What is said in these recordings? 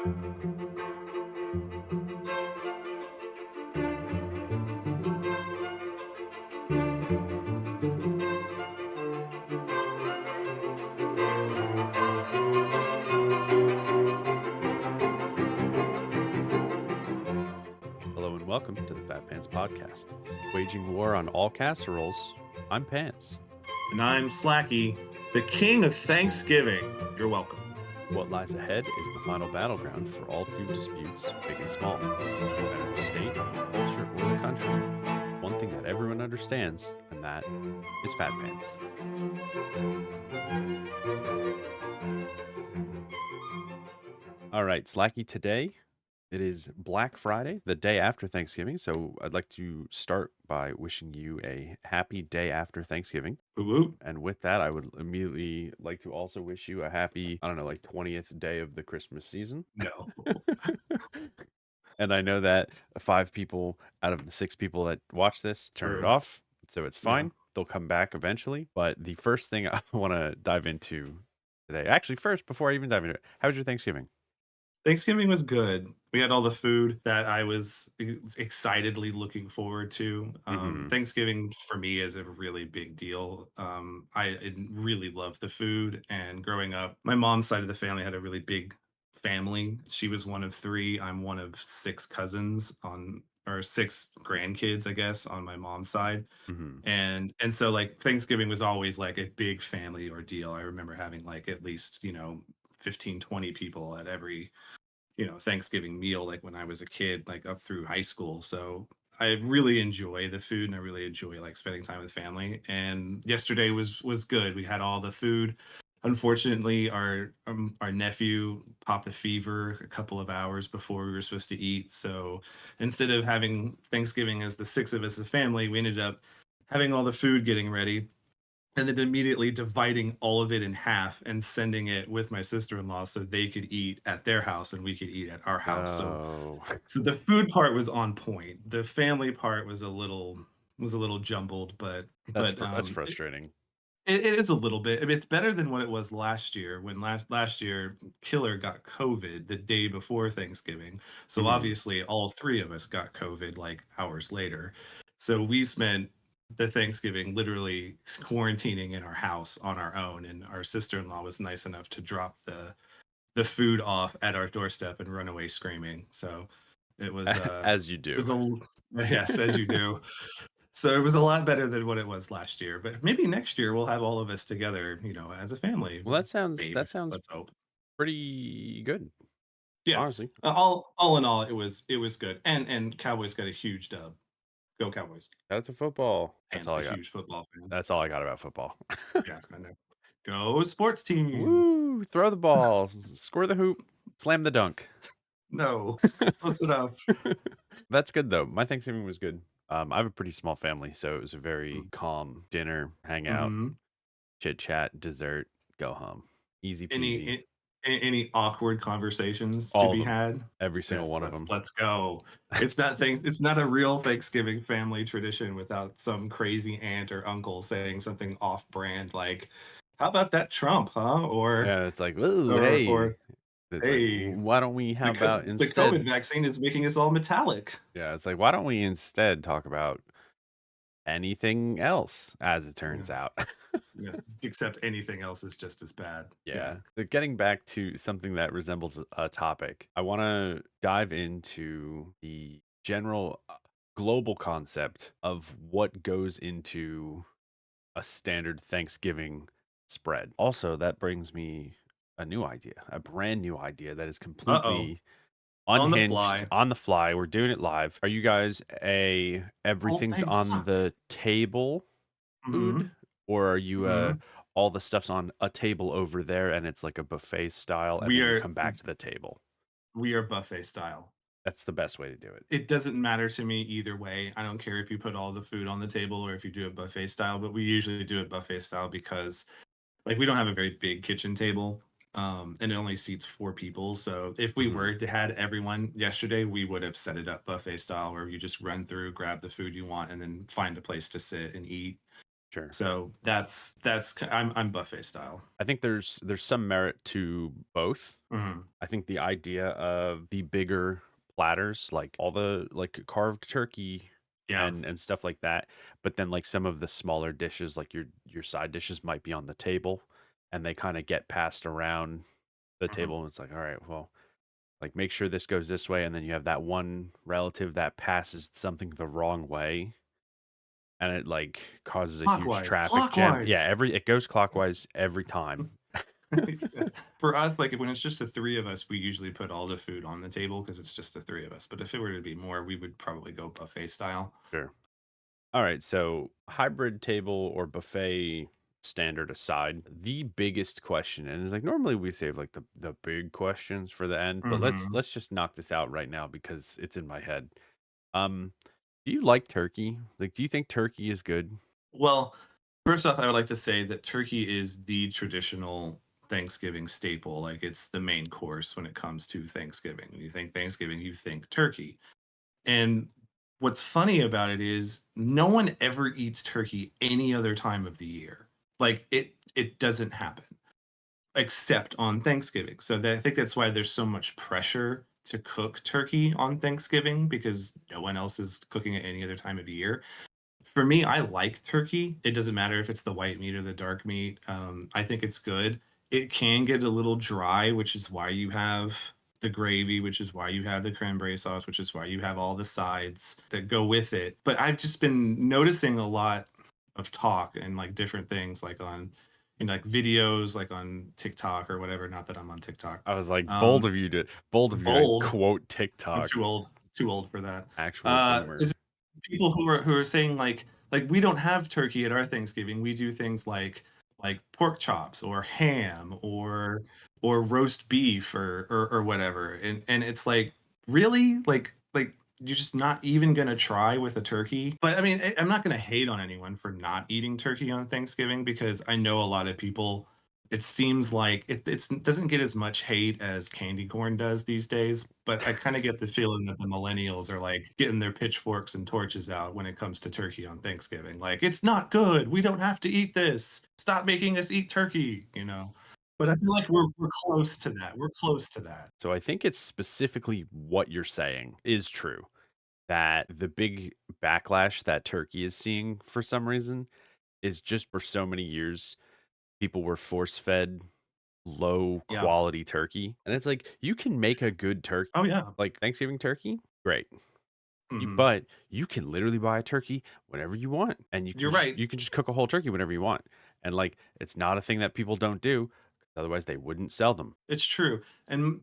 Hello and welcome to the Fatpants Podcast. Waging war on all casseroles, I'm Pants. And I'm Slacky, the king of Thanksgiving. You're welcome. What lies ahead is the final battleground for all food disputes, big and small. No matter the state, culture, or the country, one thing that everyone understands, and that is Fat Pants. All right, Slacky, today it is Black Friday, the day after Thanksgiving. So I'd like to start by wishing you a happy day after Thanksgiving. Woo-woo. And with that, I would immediately like to also wish you a happy, 20th day of the Christmas season. No. And I know that 5 people out of the 6 people that watch this turn it True. off. So it's fine. Yeah. They'll come back eventually. But the first thing I want to dive into today, actually, first, before I even dive into it, how was your Thanksgiving? Thanksgiving was good. We had all the food that I was excitedly looking forward to. Thanksgiving for me is a really big deal. I really love the food. And growing up, my mom's side of the family had a really big family. She was one of 3. I'm one of 6 cousins or 6 grandkids, I guess, on my mom's side. Mm-hmm. And so like Thanksgiving was always like a big family ordeal. I remember having like at least, 15, 20 people at every Thanksgiving meal, like when I was a kid, like up through high school. So I really enjoy the food and I really enjoy like spending time with family. And yesterday was good. We had all the food. Unfortunately, our nephew popped the fever a couple of hours before we were supposed to eat. So instead of having Thanksgiving as the 6 of us as a family, we ended up having all the food getting ready and then immediately dividing all of it in half and sending it with my sister-in-law so they could eat at their house and we could eat at our house. So the food part was on point. The family part was a little jumbled, but That's frustrating. it is a little bit. I mean, it's better than what it was last year when last year Killer got COVID the day before Thanksgiving. So Mhm. obviously all 3 of us got COVID like hours later. So we spent the Thanksgiving literally quarantining in our house on our own, and our sister-in-law was nice enough to drop the food off at our doorstep and run away screaming. So it was As you it do. was yes, as you do. So it was a lot better than what it was last year. But maybe next year we'll have all of us together, as a family. Well, that sounds Maybe. Let's hope. pretty good, Yeah. honestly. All in all, it was good. And Cowboys got a huge dub. Go Cowboys. Shout out to football. That's Pants all the I got. huge football fan. That's all I got about football. Yeah, I know. Go sports team. Woo! Throw the ball, score the hoop, slam the dunk. No, close enough. That's good though. My Thanksgiving was good. I have a pretty small family, so it was a very calm dinner, hangout, Mm-hmm. chit chat, dessert, go home, easy peasy. Any awkward conversations to All of be them, had? every single Yes, one of them. let's go. It's not a real Thanksgiving family tradition without some crazy aunt or uncle saying something off brand like, "How about that Trump, huh?" Yeah, it's like, ooh, hey. Or It's like, "Hey, why don't we? How about the COVID instead? vaccine is making us all metallic." Yeah, it's like, why don't we instead talk about anything else? As it turns Yes. out. Yeah, except anything else is just as bad. Yeah. But getting back to something that resembles a topic, I want to dive into the general global concept of what goes into a standard Thanksgiving spread. Also, that brings me a new idea, a brand new idea that is Uh-oh. completely On the unhinged fly. on the fly. We're doing it live. Are you guys a Whole everything's thing on the sucks. table food, Mhm. or are you Mhm. all the stuff's on a table over there and it's like a buffet style and We then you are come back to the table? we are buffet style. That's the best way to do it. It doesn't matter to me either way. I don't care if you put all the food on the table or if you do it buffet style, but we usually do it buffet style because like we don't have a very big kitchen table. And it only seats 4 people. So if we Mhm. were to had everyone yesterday, we would have set it up buffet style where you just run through, grab the food you want, and then find a place to sit and eat. Sure. So I'm buffet style. I think there's some merit to both. Mhm. I think the idea of the bigger platters, like all the like carved turkey Yeah. and stuff like that, but then like some of the smaller dishes, like your side dishes might be on the table and they kind of get passed around the Mhm. table and it's like, all right, well, like make sure this goes this way and then you have that one relative that passes something the wrong way and it like causes a huge Clockwise, traffic jam. Yeah, clockwise. it goes clockwise every time. Yeah. For us, like, when it's just the 3 of us, we usually put all the food on the table because it's just the 3 of us, but if it were to be more, we would probably go buffet style. Sure. All right, so hybrid table or buffet standard aside, the biggest question, and it's like normally we save like the big questions for the end, but Mhm. let's just knock this out right now because it's in my head. Um, do you like turkey? Like, do you think turkey is good? Well, first off, I would like to say that turkey is the traditional Thanksgiving staple, like, it's the main course when it comes to Thanksgiving. When you think Thanksgiving, you think turkey, and what's funny about it is no one ever eats turkey any other time of the year. Like, it doesn't happen except on Thanksgiving. So I think that's why there's so much pressure to cook turkey on Thanksgiving because no one else is cooking it any other time of year. For me, I like turkey. It doesn't matter if it's the white meat or the dark meat. I think it's good. It can get a little dry, which is why you have the gravy, which is why you have the cranberry sauce, which is why you have all the sides that go with it. But I've just been noticing a lot of talk and like different things like on like videos like on TikTok or whatever. Not that I'm on TikTok. I was like, Um, bold of you to bold. quote I'm TikTok, too old for that. actual Is boomer. people who are saying like we don't have turkey at our Thanksgiving. We do things like pork chops or ham or roast beef or whatever. And it's like really like you're just not even gonna try with a turkey. But I mean, I'm not gonna hate on anyone for not eating turkey on Thanksgiving because I know a lot of people it seems like it doesn't get as much hate as candy corn does these days, but I kind of get the feeling that the millennials are like getting their pitchforks and torches out when it comes to turkey on Thanksgiving. Like, it's not good. We don't have to eat this. Stop making us eat turkey, you know? But I feel like we're close to that. We're close to that. So I think it's specifically what you're saying is true. That the big backlash that turkey is seeing for some reason is just for so many years people were force fed low Yeah. quality turkey. And it's like you can make a good turkey, Oh yeah. like Thanksgiving turkey, great. Hmm. But you can literally buy a turkey whenever you want, and You're right. you can just cook a whole turkey whenever you want. And like it's not a thing that people don't do, 'cause otherwise they wouldn't sell them. It's true, and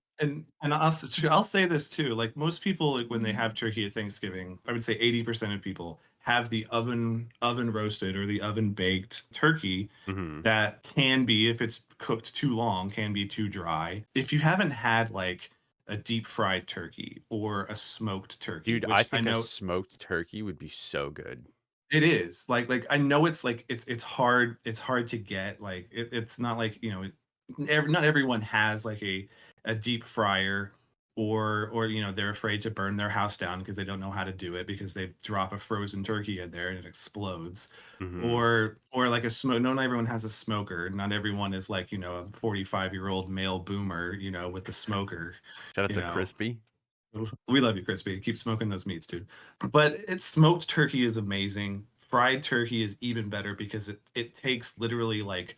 I'll say this too, like, most people, like, when they have turkey at Thanksgiving, I would say 80% of people have the oven roasted or the oven baked turkey Hmm. that can be, if it's cooked too long, can be too dry. If you haven't had, like, a deep fried turkey or a smoked turkey, Dude, I which I think a know smoked turkey would be so good. it is. I know it's like it's hard to get. Like it's not like, not everyone has like a deep fryer or they're afraid to burn their house down because they don't know how to do it because they drop a frozen turkey in there and it explodes. Hmm. Or like a smoke no, not everyone has a smoker. Not everyone is like, a 45-year-old male boomer, with a smoker, Shout out you to know. Crispy. We love you, Crispy. Keep smoking those meats, dude. But it's smoked turkey is amazing. Fried turkey is even better because it takes literally like,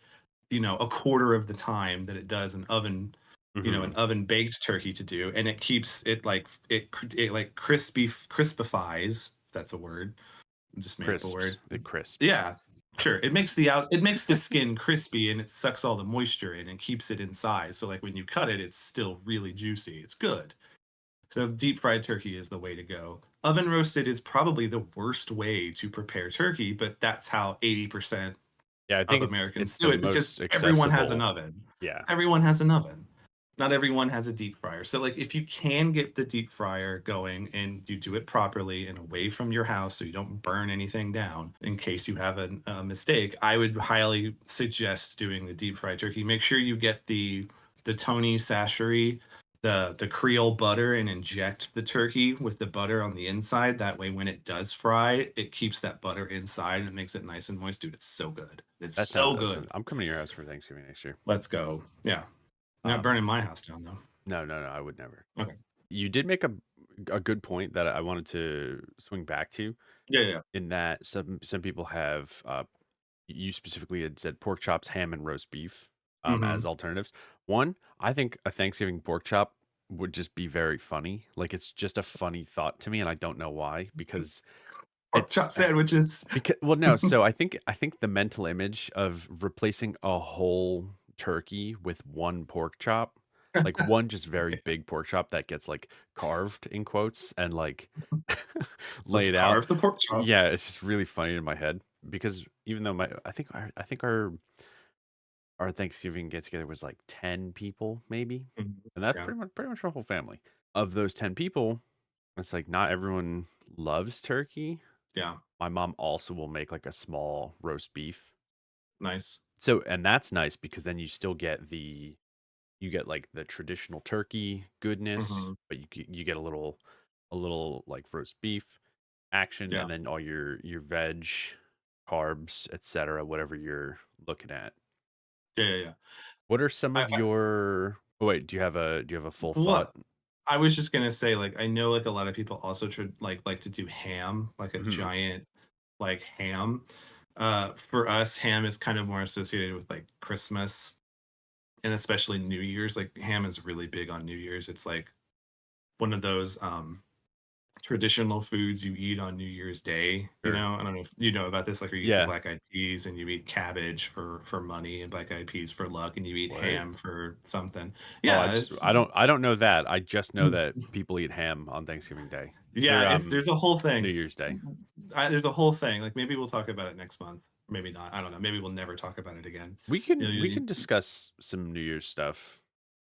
a quarter of the time that it does an Hmm. oven baked turkey to do, and it keeps it like it like crispifies. That's a word. I just made up a Crisps. word. It crisps. Yeah. Sure. It makes the skin crispy and it sucks all the moisture in and keeps it inside. So like when you cut it, it's still really juicy. It's good. So deep fried turkey is the way to go. Oven roasted is probably the worst way to prepare turkey, but that's how 80% Yeah, I of think Americans it's do the it because most everyone has an accessible. oven. Yeah. Everyone has an oven. Not everyone has a deep fryer. So like if you can get the deep fryer going and you do it properly and away from your house so you don't burn anything down in case you have a mistake, I would highly suggest doing the deep fried turkey. Make sure you get the Tony Sachery the Creole butter and inject the turkey with the butter on the inside. That way, when it does fry, it keeps that butter inside and it makes it nice and moist. Dude, it's so good. It's That sounds so awesome. good. I'm coming to your house for Thanksgiving next year. Let's go. Yeah. Not Um, burning my house down though. no, no, no, I would never. Okay. You did make a good point that I wanted to swing back to, Yeah, yeah. in that some people have you specifically had said pork chops, ham, and roast beef Mm-hmm. as alternatives. One, I think a Thanksgiving pork chop would just be very funny. Like it's just a funny thought to me, and I don't know why because Pork it's chop sandwiches. because well no, so I think the mental image of replacing a whole turkey with one pork chop, like one just very big pork chop that gets like carved in quotes and like Let's laid out. carve the pork chop. Yeah, it's just really funny in my head because even though I think our Thanksgiving get together was like 10 people maybe, Mhm. and that's Yeah. pretty much our whole family. Of those 10 people, it's like not everyone loves turkey. Yeah. My mom also will make like a small roast beef. Nice. So, and that's nice because then you still get you get like the traditional turkey goodness, Hmm. but you get a little like roast beef action, Yeah. and then all your veg, carbs, etc., whatever you're looking at. Yeah. Yeah. Yeah. What are some of I, your oh wait, do you have a full thought? what I was just gonna say, like, I know like a lot of people also like to do ham, like a Mhm. giant like ham. For us, ham is kind of more associated with like Christmas and especially New Year's. Like ham is really big on New Year's. It's like one of those traditional foods you eat on New Year's Day. You Sure. know, I don't know if you know about this. Like, you eat the Yeah. black eyed peas and you eat cabbage for money and black eyed peas for luck, and you eat What? ham for something. Oh, Yeah, it's I don't know that. I just know that people eat ham on Thanksgiving Day. yeah, Or it's there's a whole New thing. Year's Day. There's a whole thing. Like, maybe we'll talk about it next month. Maybe not. I don't know. Maybe we'll never talk about it again. We You can know, we can discuss some New Year's stuff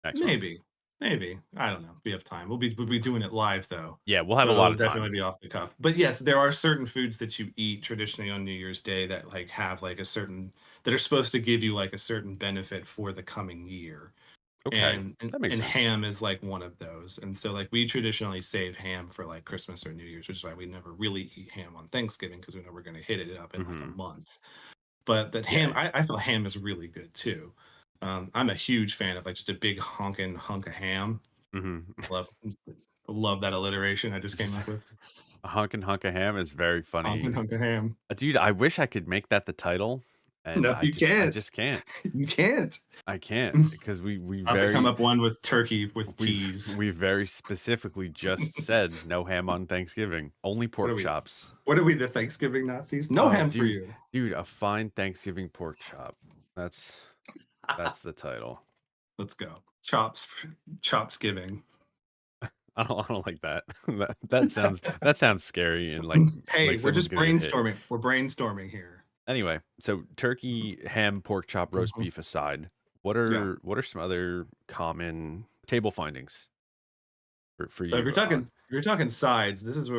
next month. maybe, maybe. I don't know. We have time. We'll be doing it live though, Yeah, we'll have so a lot it'll of definitely time. be off the cuff. But yes, there are certain foods that you eat traditionally on New Year's Day that like have like a certain that are supposed to give you like a certain benefit for the coming year. Okay. And That makes and sense. ham is like one of those. And so like we traditionally save ham for like Christmas or New Year's, which is why we never really eat ham on Thanksgiving because we know we're going to hit it up in like a Mhm. month. But that ham, Yeah. I feel ham is really good too. I'm a huge fan of like just a big honking hunk of ham. Mhm. Love love that alliteration I just came Just up with. a hunk of ham is very Honking funny. hunk of ham. Dude, I wish I could make that the title, and No, you I can't. just can't. You can't. I can't because we I'll have to come very up one with turkey with we've peas. we very specifically just said no ham on Thanksgiving, only What are pork we? chops. What are we, the Thanksgiving Nazis? No Oh, ham for dude, you. dude, a fine Thanksgiving pork chop. That's that's the title. Let's go. Chops giving. I don't like that. That sounds scary and like Hey, we're someone's just gonna get hit. brainstorming. We're brainstorming here. Anyway, so turkey, ham, pork chop, roast Mhm. beef aside, Yeah. what are some other common table findings for So you? if you're talking sides, this is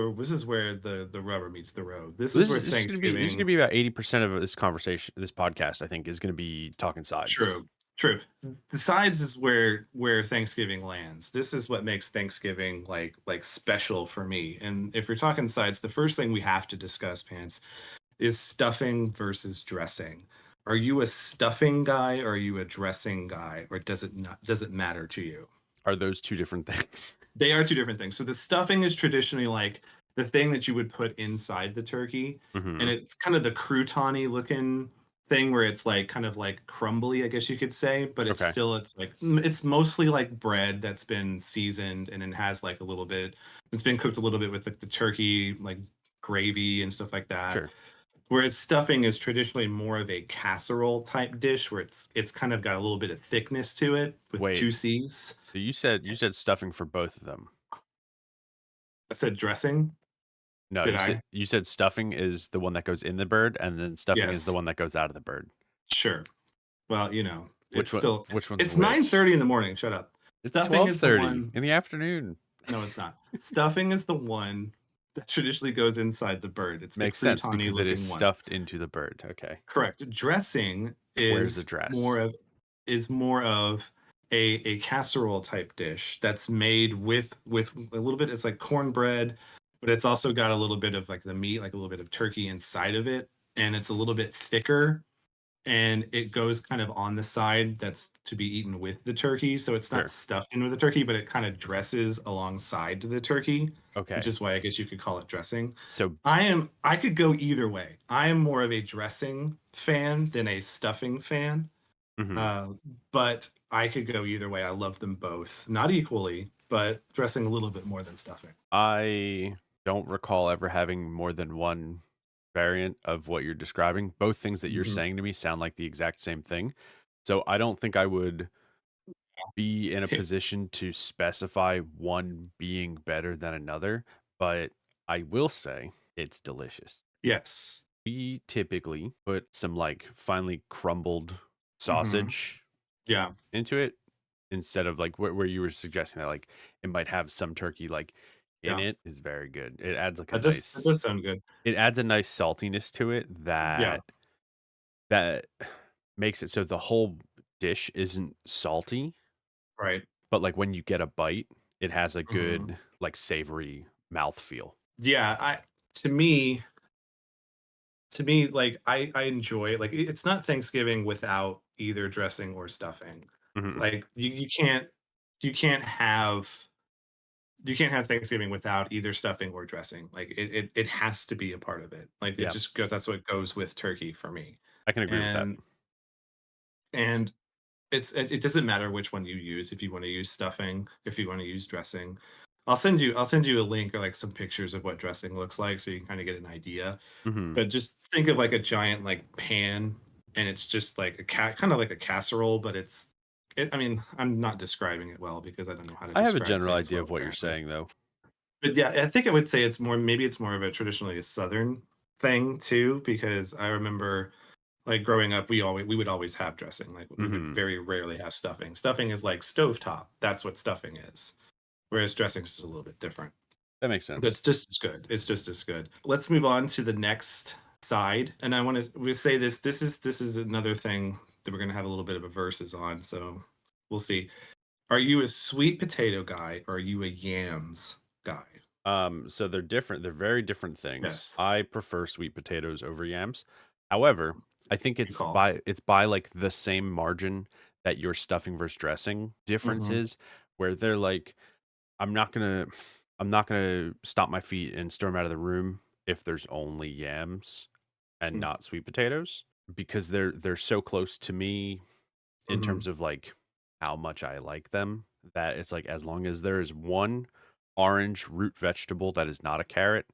where the rubber meets the road. This is This where is this is gonna be this is gonna Thanksgiving. be about 80% of this conversation, this podcast. I think is gonna be talking sides. True. True. The sides is where Thanksgiving lands. This is what makes Thanksgiving like special for me. And if you're talking sides, the first thing we have to discuss, Pants, is stuffing versus dressing. Are you a stuffing guy or are you a dressing guy, or does it matter to you? Are those two different things? They are two different things. So the stuffing is traditionally like the thing that you would put inside the turkey, and Hmm. it's kind of the crouton looking thing where it's like kind of like crumbly, I guess you could say, but Okay, it's like it's mostly like bread that's been seasoned and then has like a little bit it's been cooked a little bit with like the turkey like gravy and stuff like that. sure. Whereas stuffing is traditionally more of a casserole type dish where it's kind of got a little bit of thickness to it with Wait, two C's. so you said stuffing for both of them. I said dressing. No, Did you I? said stuffing is the one that goes in the bird, and then stuffing is the Yes. one that goes out of the bird. Sure. Well, Which one? Which one's it's which? 9:30 in the morning. Shut up. It's Stuffing is the 12:30 one. in the afternoon. No, it's not. Stuffing is the one that traditionally goes inside the bird. It's the Makes sense croutony because it is looking one. stuffed into the bird. Okay. Correct. Dressing Where's the dress? is more of a casserole type dish that's made with a little bit. It's like cornbread, but it's also got a little bit of like the meat, like a little bit of turkey inside of it, and it's a little bit thicker and it goes kind of on the side that's to be eaten with the turkey. So it's not Sure. stuffed in with the turkey, but it kind of dresses alongside the turkey, which Okay. is why I guess you could call it dressing. So I could go either way. I am more of a dressing fan than a stuffing fan. mhm. Uh, but I could go either way. I love them both. Not equally, but dressing a little bit more than stuffing. I don't recall ever having more than one variant of what you're describing. Both things that you're Mhm. saying to me sound like the exact same thing. So I don't think I would be in a Hey, position to specify one being better than another, but I will say it's delicious. yes. We typically put some like finely crumbled Mhm. sausage Yeah. into it instead of like where you were suggesting that like it might have some turkey like in Yeah. it is very good. It adds like a That nice does sound good. it adds a nice saltiness to it Yeah. that makes it so the whole dish isn't salty, Right. but like when you get a bite, it has a Mhm. good like savory mouthfeel. Yeah, I to me like I enjoy like it's not Thanksgiving without either dressing or stuffing. Mhm. Like you can't have you can't have Thanksgiving without either stuffing or dressing. Like it has to be a part of it. Like it Yeah, just goes that's what goes with turkey for me. I can agree with that. And and it doesn't matter which one you use, if you wanna use stuffing, if you wanna use dressing. I'll send you a link or, like, some pictures of what dressing looks like so you can kinda get an idea. Mhm. But just think of, like, a giant, like, pan, and it's just like a kinda like a casserole, but I mean, I'm not describing it well because I don't know how to I have a describe general things idea well, of what you're apparently. saying though. But, yeah, I think I would say it's more maybe it's more of a traditionally a Southern thing too because I remember like growing up, we would always have dressing. Like we would Mhm. very rarely have stuffing. Stuffing is like stovetop. That's what stuffing is. Whereas dressing is a little bit different. That makes sense. That's just as good. It's just as good. Let's move on to the next side. And I want to we say this. This is another thing that we're gonna have a little bit of a verses on. So we'll see. Are you a sweet potato guy or are you a yams guy? So they're different. They're very different things. Yes. I prefer sweet potatoes over yams. However, I think Good call. it's by like the same margin that your stuffing versus dressing Hmm. differences where they're like I'm not gonna I'm not gonna stomp my feet and storm out of the room if there's only yams and not sweet potatoes because they're so close to me in Hmm. terms of like how much I like them that it's like as long as there is one orange root vegetable that is not a carrot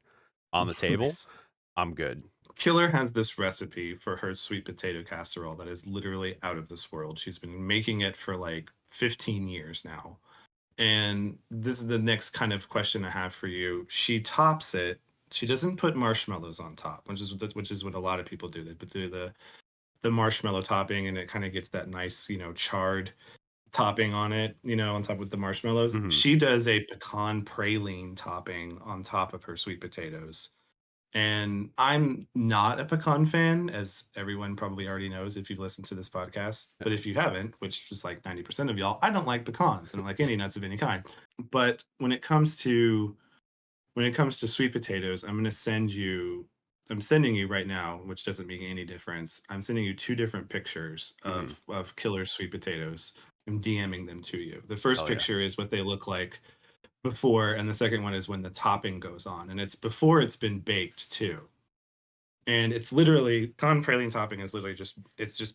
on the table, Nice. I'm good. Killer has this recipe for her sweet potato casserole that is literally out of this world. She's been making it for like 15 years now. And this is the next kind of question I have for you. She tops it. She doesn't put marshmallows on top, which is what a lot of people do. They put the marshmallow topping and it kind of gets that nice, charred topping on it, on top with the marshmallows. Mhm. She does a pecan praline topping on top of her sweet potatoes and I'm not a pecan fan, as everyone probably already knows if you've listened to this podcast. But if you haven't, which is like 90% of y'all, I don't like pecans. I don't like any nuts of any kind. But when it comes to sweet potatoes, I'm sending you right now, which doesn't make any difference. I'm sending you two different pictures Mhm. of killer sweet potatoes. I'm DMing them to you. The first Hell yeah. picture is what they look like before, and the second one is when the topping goes on, and it's before it's been baked too. And it's literally pecan praline topping is literally just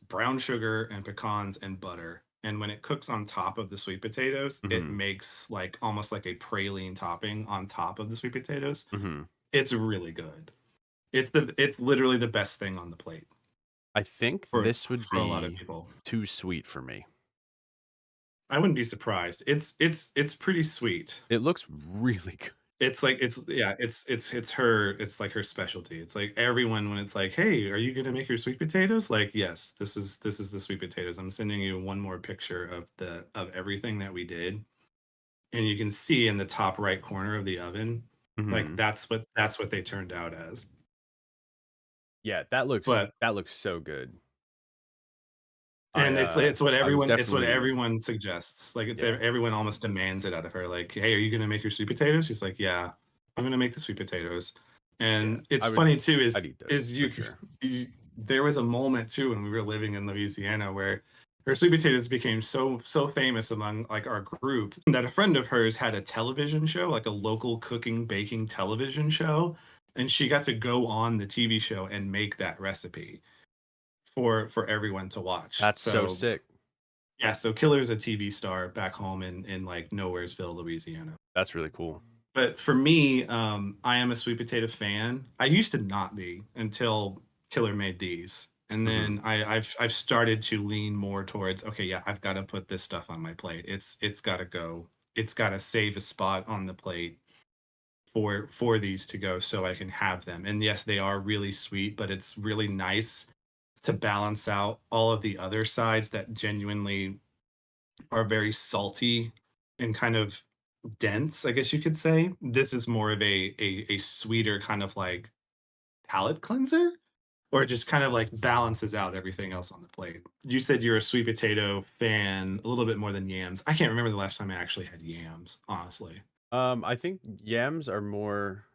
brown sugar and pecans and butter. And when it cooks on top of the sweet potatoes, it Mhm. makes like almost like a praline topping on top of the sweet potatoes. Mhm. It's really good. It's literally the best thing on the plate I think this would for a lot of be people. too sweet for me. I wouldn't be surprised. It's pretty sweet. It looks really good. It's like it's yeah, it's her it's like her specialty. It's like everyone when it's like, "Hey, are you gonna make your sweet potatoes?" Like, "Yes, this is the sweet potatoes. I'm sending you one more picture of everything that we did." And you can see in the top right corner of the oven, like Mhm. that's what they turned out as. Yeah, But that looks so good. I And it's what I would definitely everyone suggests. Like, it's yeah. everyone almost demands it out of her, like, "Hey, are you gonna make your sweet potatoes?" She's like, "Yeah, I'm gonna make the sweet potatoes." Yeah. And it's I would funny too I'd eat is those for you sure. you there was a moment too when we were living in Louisiana where her sweet potatoes became so famous among, like, our group that a friend of hers had a television show, like a local cooking, baking television show, and she got to go on the TV show and make that recipe for everyone to watch. That's so So sick. yeah, so Killer's a TV star back home in like Nowheresville, Louisiana. That's really cool. But for me, I am a sweet potato fan. I used to not be until Killer made these. And Mhm. then I've started to lean more towards, okay, yeah, I've got to put this stuff on my plate. It's got to go. It's got to save a spot on the plate for these to go so I can have them. And yes, they are really sweet, but it's really nice to balance out all of the other sides that genuinely are very salty and kind of dense, I guess you could say. This is more of a sweeter kind of like palate cleanser, or just kind of like balances out everything else on the plate. You said you're a sweet potato fan a little bit more than yams. I can't remember the last time I actually had yams, honestly. I think yams are more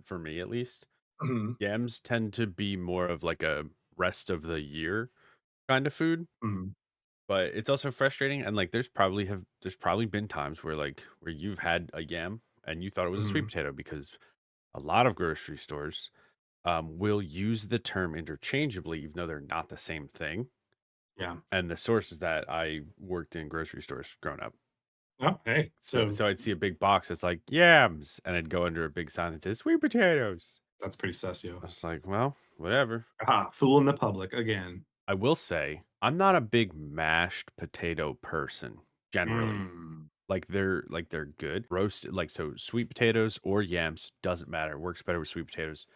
for me at least. Mhm, Yams tend to be more of like a rest of the year kind of food, mhm, but it's also frustrating and like there's probably been times where like where you've had a yam and you thought it was a sweet mhm. potato because a lot of grocery stores will use the term interchangeably even though they're not the same thing. Yeah. And the sources that I worked in grocery stores growing up. Oh, hey. So So I'd see a big box that's like yams, and I'd go under a big sign that says sweet potatoes. that's pretty sus, yo. I was like, well, whatever. Aha, fooling the public again. I will say I'm not a big mashed potato person generally. Mm, Like they're good. Roasted like so sweet potatoes or yams, doesn't matter. Works better with sweet potatoes.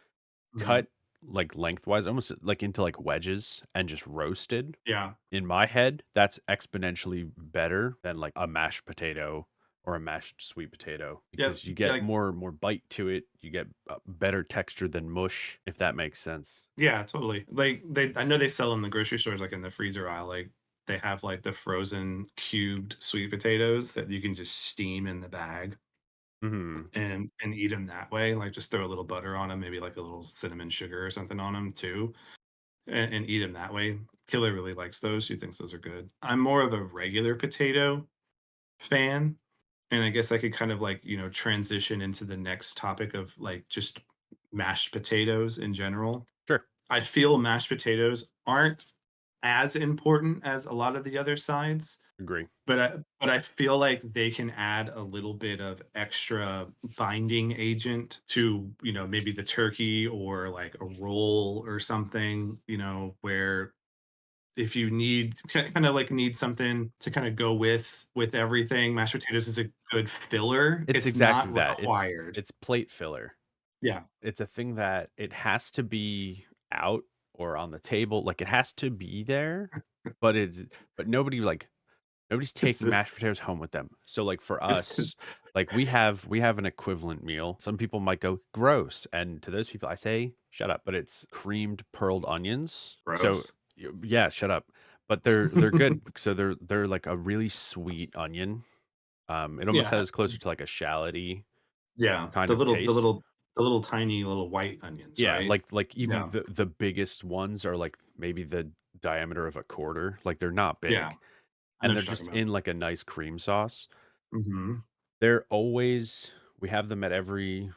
mhm. Cut like lengthwise, almost like into like wedges and just roasted. Yeah. In my head, that's exponentially better than like a mashed potato or a mashed sweet potato Yeah, because you yeah, get like more bite to it. You get better texture than mush, if that makes sense. yeah, totally. Like I know they sell in the grocery stores, like in the freezer aisle, like they have like the frozen cubed sweet potatoes that you can just steam in the bag Hmm. and eat them that way. Like just throw a little butter on them, maybe like a little cinnamon sugar or something on them too, and eat them that way. Killer really likes those. She thinks those are good. I'm more of a regular potato fan, and I guess I could kind of like, transition into the next topic of like just mashed potatoes in general. Sure, I feel mashed potatoes aren't as important as a lot of the other sides, agree. but I feel like they can add a little bit of extra binding agent to, maybe the turkey or like a roll or something, where if you need kind of like need something to kind of go with everything, mashed potatoes is a good filler. It's It's exactly not that. required. It's plate filler. Yeah. It's a thing that it has to be out or on the table. Like it has to be there, but but nobody's It's taking this mashed potatoes home with them. So, like, for it's this us, like, we have an equivalent meal. Some people might go, "Gross," and to those people, I say, "Shut up," but it's creamed pearled onions. So, gross. yeah, shut up. But they're good. So they're like a really sweet onion. It almost Yeah. has closer to like a shalloty Yeah, kind the of little the taste. little the little tiny little white onions, Yeah, right? like even Yeah, the biggest ones are like maybe the diameter of a quarter. Like they're not yeah, big, I know and what they're you're talking just about. in like a nice cream sauce. Mhm. They're always we have them at every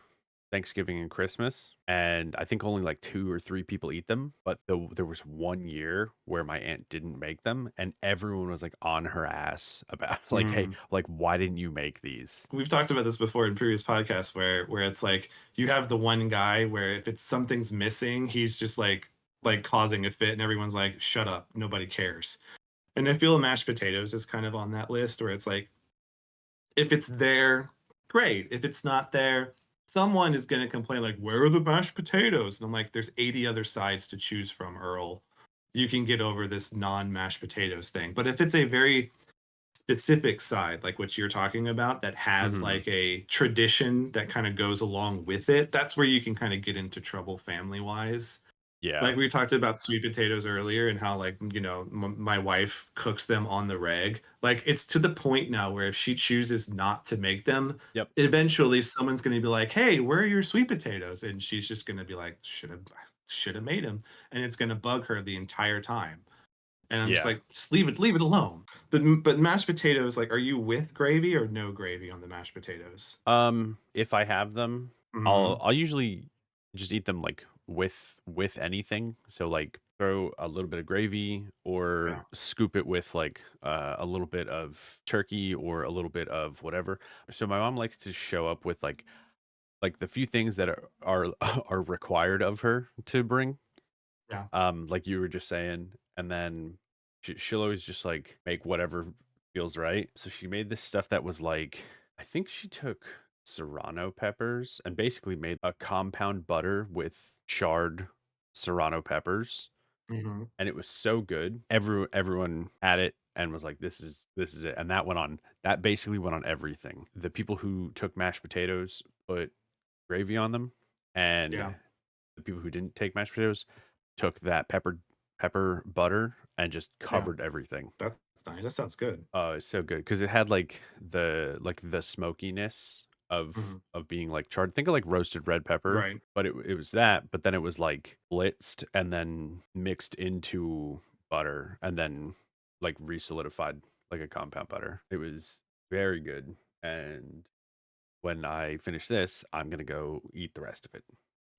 Thanksgiving and Christmas, and I think only like 2 or 3 people eat them, but there was 1 year where my aunt didn't make them, and everyone was, like, on her ass about, like, "Hey, Mm. like, why didn't you make these?" We've talked about this before in previous podcasts where it's like you have the one guy where if it's something's missing, he's just like causing a fit and everyone's like, "Shut up, nobody cares." And I feel mashed potatoes is kind of on that list where it's like if it's there, great. If it's not there, someone is going to complain like, "Where are the mashed potatoes?" And I'm like, "There's 80 other sides to choose from, Earl. You can get over this non-mashed potatoes thing." But if it's a very specific side, like what you're talking about, that has Mhm. like a tradition that kind of goes along with it, that's where you can kind of get into trouble family-wise. Yeah. Like we talked about sweet potatoes earlier and how like, my wife cooks them on the reg. Like it's to the point now where if she chooses not to make them, Yep. eventually someone's going to be like, "Hey, where are your sweet potatoes?" And she's just going to be like, "Should have made them." And it's going to bug her the entire time. And I'm just Yeah. like, "Just leave it alone." But mashed potatoes, like, are you with gravy or no gravy on the mashed potatoes? If I have them, I'll Mhm. I'll usually just eat them like with anything. So like throw a little bit of gravy Yeah. or scoop it with like a little bit of turkey or a little bit of whatever. So my mom likes to show up with like the few things that are are required of her to bring, Yeah. like you were just saying, and then she'll always just like make whatever feels right. So she made this stuff that was like, I think she took serrano peppers and basically made a compound butter with charred serrano peppers, Mhm. and it was so good. Everyone had it and was like, this is it. And that basically went on everything. The people who took mashed potatoes put gravy on them, and Yeah. the people who didn't take mashed potatoes took that pepper butter and just Yeah. covered everything. That's nice. That sounds good. Oh, it's so good because it had like the smokiness Mhm. of being like charred. Think of like roasted red pepper, Right. but it was that, but then it was like blitzed and then mixed into butter and then like re-solidified like a compound butter. It was very good. And when I finish this, I'm gonna go eat the rest of it.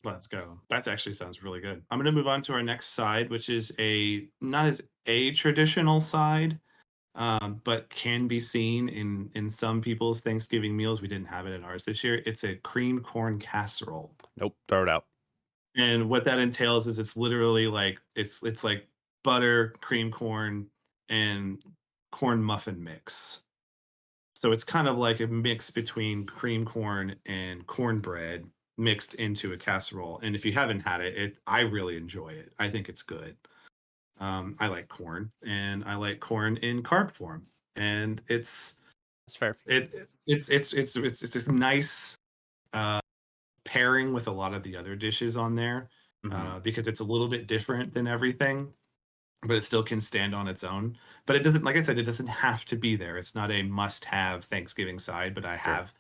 Let's go. That actually sounds really good. I'm gonna move on to our next side, which is a not as a traditional side, but can be seen in some people's Thanksgiving meals. We didn't have it in ours this year. It's a cream corn casserole. Nope, throw it out. And what that entails is it's literally like it's like butter, cream corn, and corn muffin mix. So it's kind of like a mix between cream corn and cornbread mixed into a casserole. And if you haven't had it, I really enjoy it. I think it's good. I like corn, and I like corn in carb form, and That's fair. it's a nice uh, pairing with a lot of the other dishes on there Mhm. because it's a little bit different than everything, but it still can stand on its own. But it doesn't, like I said, it doesn't have to be there. It's not a must-have Thanksgiving side, but I Sure. have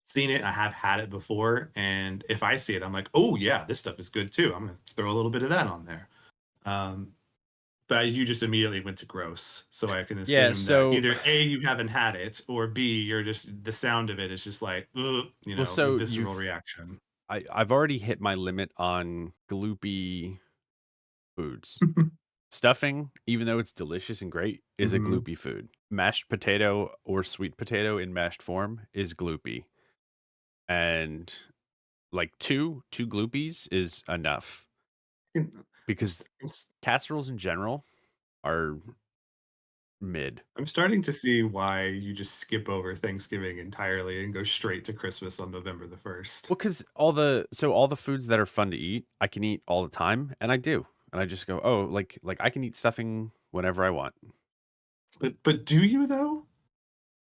seen it. I have had it before, and if I see it, I'm like, oh yeah, this stuff is good too. I'm gonna throw a little bit of that on there. Um, but you just immediately went to gross, so I can Yeah, assume that so either A, you haven't had it, or B, you're just the sound of it is just like, ugh, well, a so visceral reaction. I've already hit my limit on gloopy foods. Stuffing, even though it's delicious and great, is a Mhm. gloopy food. Mashed potato or sweet potato in mashed form is gloopy. And like two gloopies is enough because It's casseroles in general are mid. I'm starting to see why you just skip over Thanksgiving entirely and go straight to Christmas on November the 1st. Well, because all the foods that are fun to eat, I can eat all the time, and I do. And I just go, oh, like I can eat stuffing whenever I want. But do you though?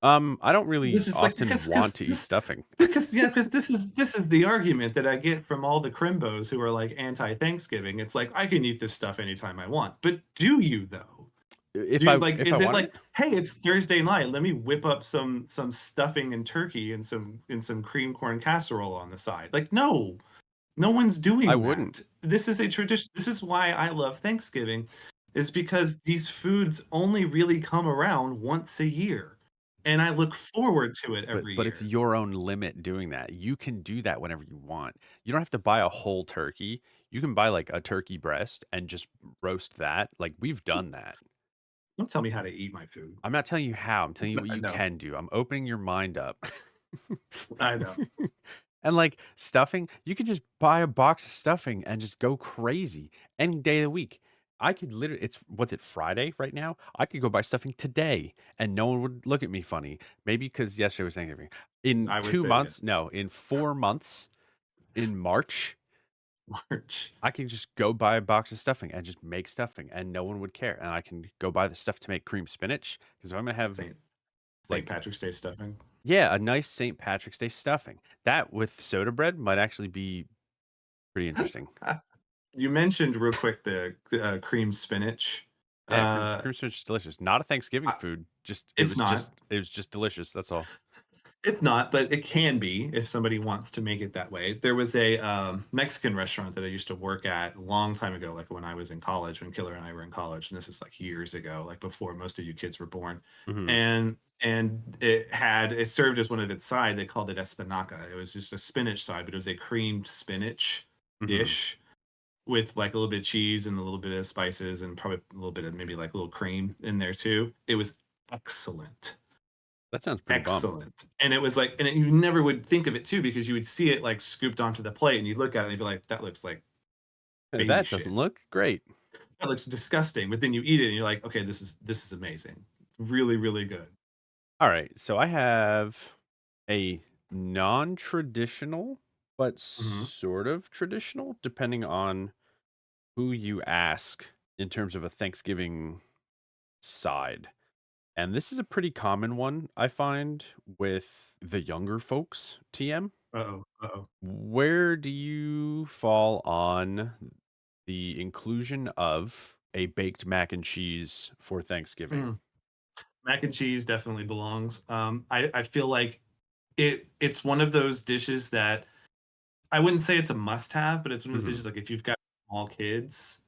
I don't really This is like often want to eat stuffing. because this is the argument that I get from all the crimbos who are like anti-Thanksgiving. It's like I can eat this stuff anytime I want. But do you though? Do you like If I is it want like, it, hey, it's Thursday night, let me whip up some stuffing and turkey and some cream corn casserole on the side? Like, no. No one's I doing wouldn't. that. This is a tradition. This is why I love Thanksgiving, is because these foods only really come around once a year, and I look forward to it every But it's year. your own limit doing that. You can do that whenever you want. You don't have to buy a whole turkey. You can buy like a turkey breast and just roast that. Like we've done that. Don't tell me how to eat my food. I'm not telling you how. I'm telling you what you No, can do. I'm opening your mind up. I know. And like stuffing, you could just buy a box of stuffing and just go crazy any day of the week. I could literally, it's what's it, Friday right now? I could go buy stuffing today and no one would look at me funny. Maybe because yesterday was Thanksgiving. In I would two say yes. months, no, in 4 months, in March, March. I can just go buy a box of stuffing and just make stuffing and no one would care. And I can go buy the stuff to make cream spinach because if I'm going to have Saint St. like, Patrick's Day stuffing. yeah, a nice St. Patrick's Day stuffing, that with soda bread might actually be pretty interesting. You mentioned real quick the cream spinach. Yeah, cream Uh, cream spinach is delicious. Not a Thanksgiving I, food. Just it's not. it was just delicious. That's all. It's not, but it can be if somebody wants to make it that way. There was a Mexican restaurant that I used to work at a long time ago, like when I was in college, when Killer and I were in college, and this is like years ago, like before most of you kids were born. Mhm. And it served as one of its side. They called it espinaca. It was just a spinach side, but it was a creamed spinach Mhm. dish with like a little bit of cheese and a little bit of spices and probably a little bit of maybe like a little cream in there too. It was excellent. That sounds pretty bomb. Excellent. And it was like and you never would think of it too because you would see it, like, scooped onto the plate, and you'd look at it and you'd be like, "That looks like baby That doesn't shit. look great. That looks disgusting," but then you eat it and you're like, "Okay, this is amazing. Really, really good." Alright, so I have a non-traditional, but Mhm. sort of traditional, depending on who you ask in terms of a Thanksgiving side. And this is a pretty common one I find with the younger folks, TM. Uh-oh, uh-oh. Where do you fall on the inclusion of a baked mac and cheese for Thanksgiving? Mm. Mac and cheese definitely belongs. I feel like it's one of those dishes that I wouldn't say it's a must-have, but it's one of those Mhm. dishes, like, if you've got small kids,